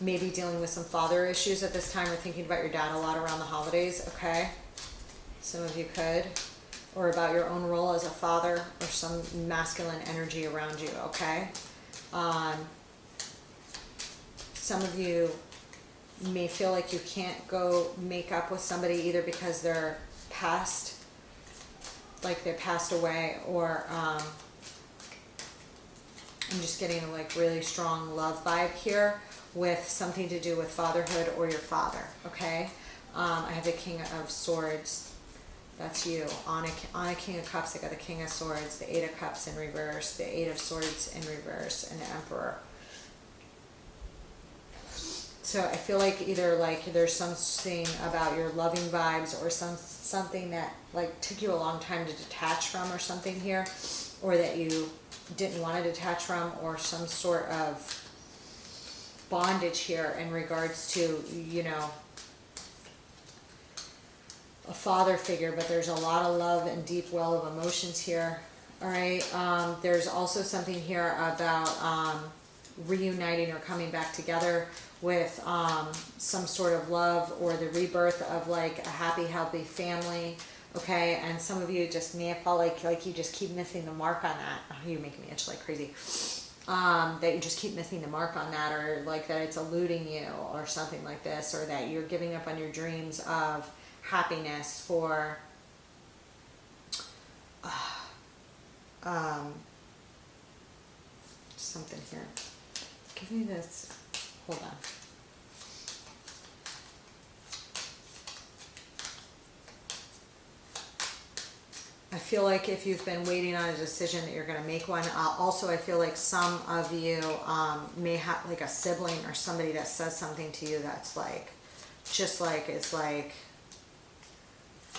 may be dealing with some father issues at this time, or thinking about your dad a lot around the holidays, okay? Some of you could. Or about your own role as a father, or some masculine energy around you, okay? Some of you may feel like you can't go make up with somebody either because they're passed, like they passed away, or I'm just getting a like really strong love vibe here with something to do with fatherhood or your father, okay? I have the King of Swords. That's you. On a King of Cups, I got the King of Swords, the Eight of Cups in reverse, the Eight of Swords in reverse, and the Emperor. So I feel like either like there's something about your loving vibes, or something that like took you a long time to detach from or something here, or that you didn't want to detach from, or some sort of bondage here in regards to, you know, a father figure. But there's a lot of love and deep well of emotions here. All right. There's also something here about reuniting or coming back together with some sort of love, or the rebirth of like a happy, healthy family, okay? And some of you just may have felt like you just keep missing the mark on that. Oh, you're making me itch like crazy. That you just keep missing the mark on that, or like that it's eluding you or something like this, or that you're giving up on your dreams of happiness for something here. Give me this. Hold on. I feel like if you've been waiting on a decision that you're going to make one. Also, I feel like some of you may have like a sibling or somebody that says something to you that's like, just like, it's like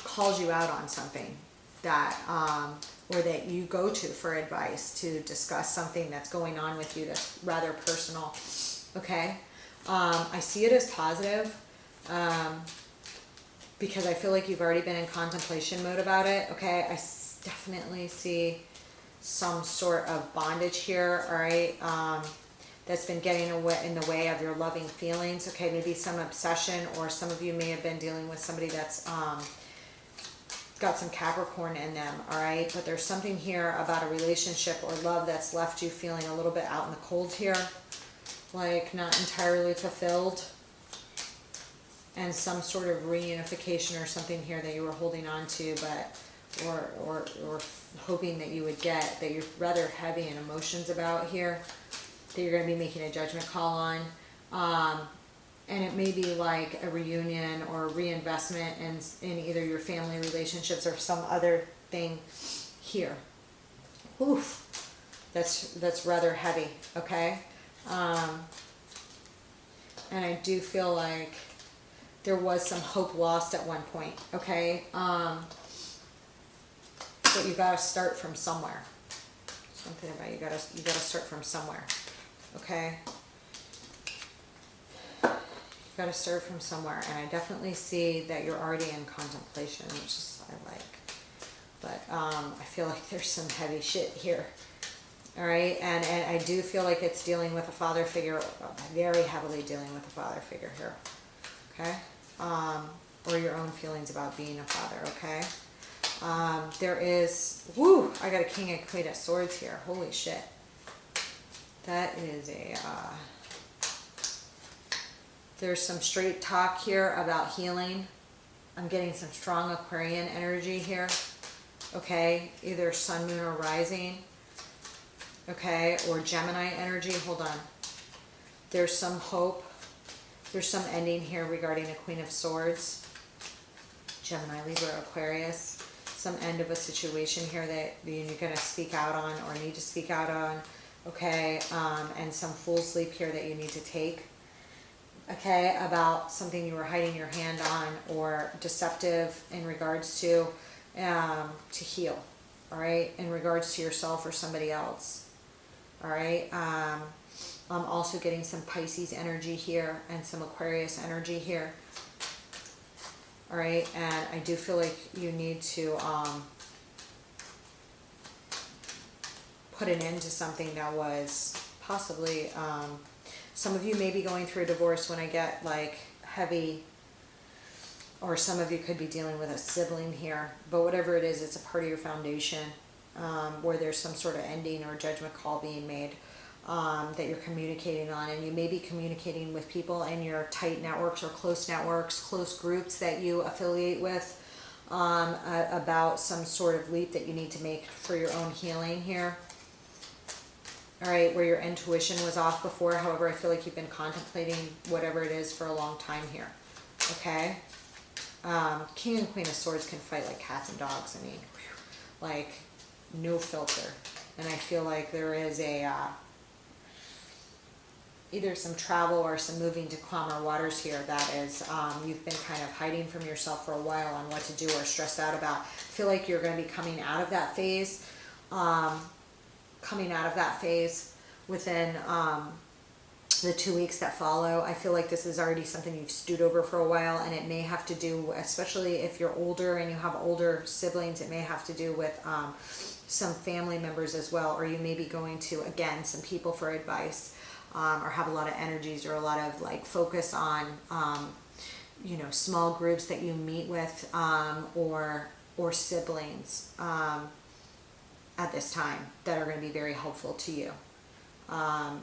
calls you out on something that, or that you go to for advice to discuss something that's going on with you that's rather personal. Okay, I see it as positive, because I feel like you've already been in contemplation mode about it. Okay, I definitely see some sort of bondage here, all right, that's been getting in the way of your loving feelings. Okay, maybe some obsession, or some of you may have been dealing with somebody that's got some Capricorn in them, all right? But there's something here about a relationship or love that's left you feeling a little bit out in the cold here, like not entirely fulfilled, and some sort of reunification or something here that you were holding on to, but or hoping that you would get, that you're rather heavy in emotions about here, that you're going to be making a judgment call on. And it may be like a reunion or a reinvestment in either your family relationships or some other thing here. Oof, that's rather heavy, okay? And I do feel like there was some hope lost at one point, okay? But you gotta start from somewhere. Something about you gotta start from somewhere, okay? You gotta start from somewhere, and I definitely see that you're already in contemplation, which is I like. But I feel like there's some heavy shit here All right, and I do feel like it's dealing with a father figure, very heavily dealing with a father figure here, okay? Or your own feelings about being a father, okay? There is, woo, I got a King and Queen of Swords here. Holy shit. That is a, there's some straight talk here about healing. I'm getting some strong Aquarian energy here, okay? Either Sun, Moon, or Rising, okay? Or Gemini energy. Hold on. There's some hope. There's some ending here regarding the Queen of Swords. Gemini, Libra, Aquarius. Some end of a situation here that you're going to speak out on or need to speak out on, okay? And some Fool's Leap here that you need to take, okay? About something you were hiding your hand on or deceptive in regards to heal, all right? In regards to yourself or somebody else, all right? I'm also getting some Pisces energy here and some Aquarius energy here. All right, and I do feel like you need to put an end to something that was possibly, some of you may be going through a divorce when I get like heavy, or some of you could be dealing with a sibling here, but whatever it is, it's a part of your foundation where there's some sort of ending or judgment call being made. That you're communicating on, and you may be communicating with people in your tight networks or close networks, close groups that you affiliate with about some sort of leap that you need to make for your own healing here. All right, where your intuition was off before. However, I feel like you've been contemplating whatever it is for a long time here. Okay, King and Queen of Swords can fight like cats and dogs. I mean, like no filter. And I feel like there is a either some travel or some moving to calmer waters here that is you've been kind of hiding from yourself for a while on what to do or stressed out about. I feel like you're going to be coming out of that phase, within the 2 weeks that follow. I feel like this is already something you've stewed over for a while, and it may have to do, especially if you're older and you have older siblings, it may have to do with some family members as well, or you may be going to, again, some people for advice. Or have a lot of energies or a lot of like focus on, you know, small groups that you meet with or siblings at this time that are going to be very helpful to you. And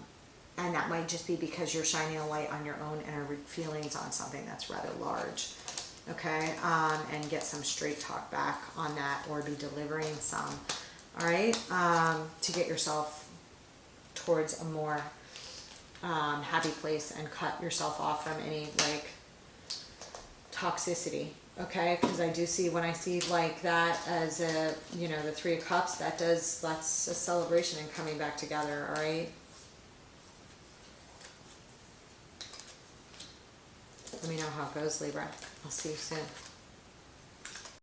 that might just be because you're shining a light on your own inner feelings on something that's rather large. Okay, and get some straight talk back on that, or be delivering some. All right, to get yourself towards a more happy place and cut yourself off from any like toxicity, okay? Because I do see, when I see like that as a, you know, the Three of Cups, that's a celebration and coming back together, all right? Let me know how it goes, Libra. I'll see you soon.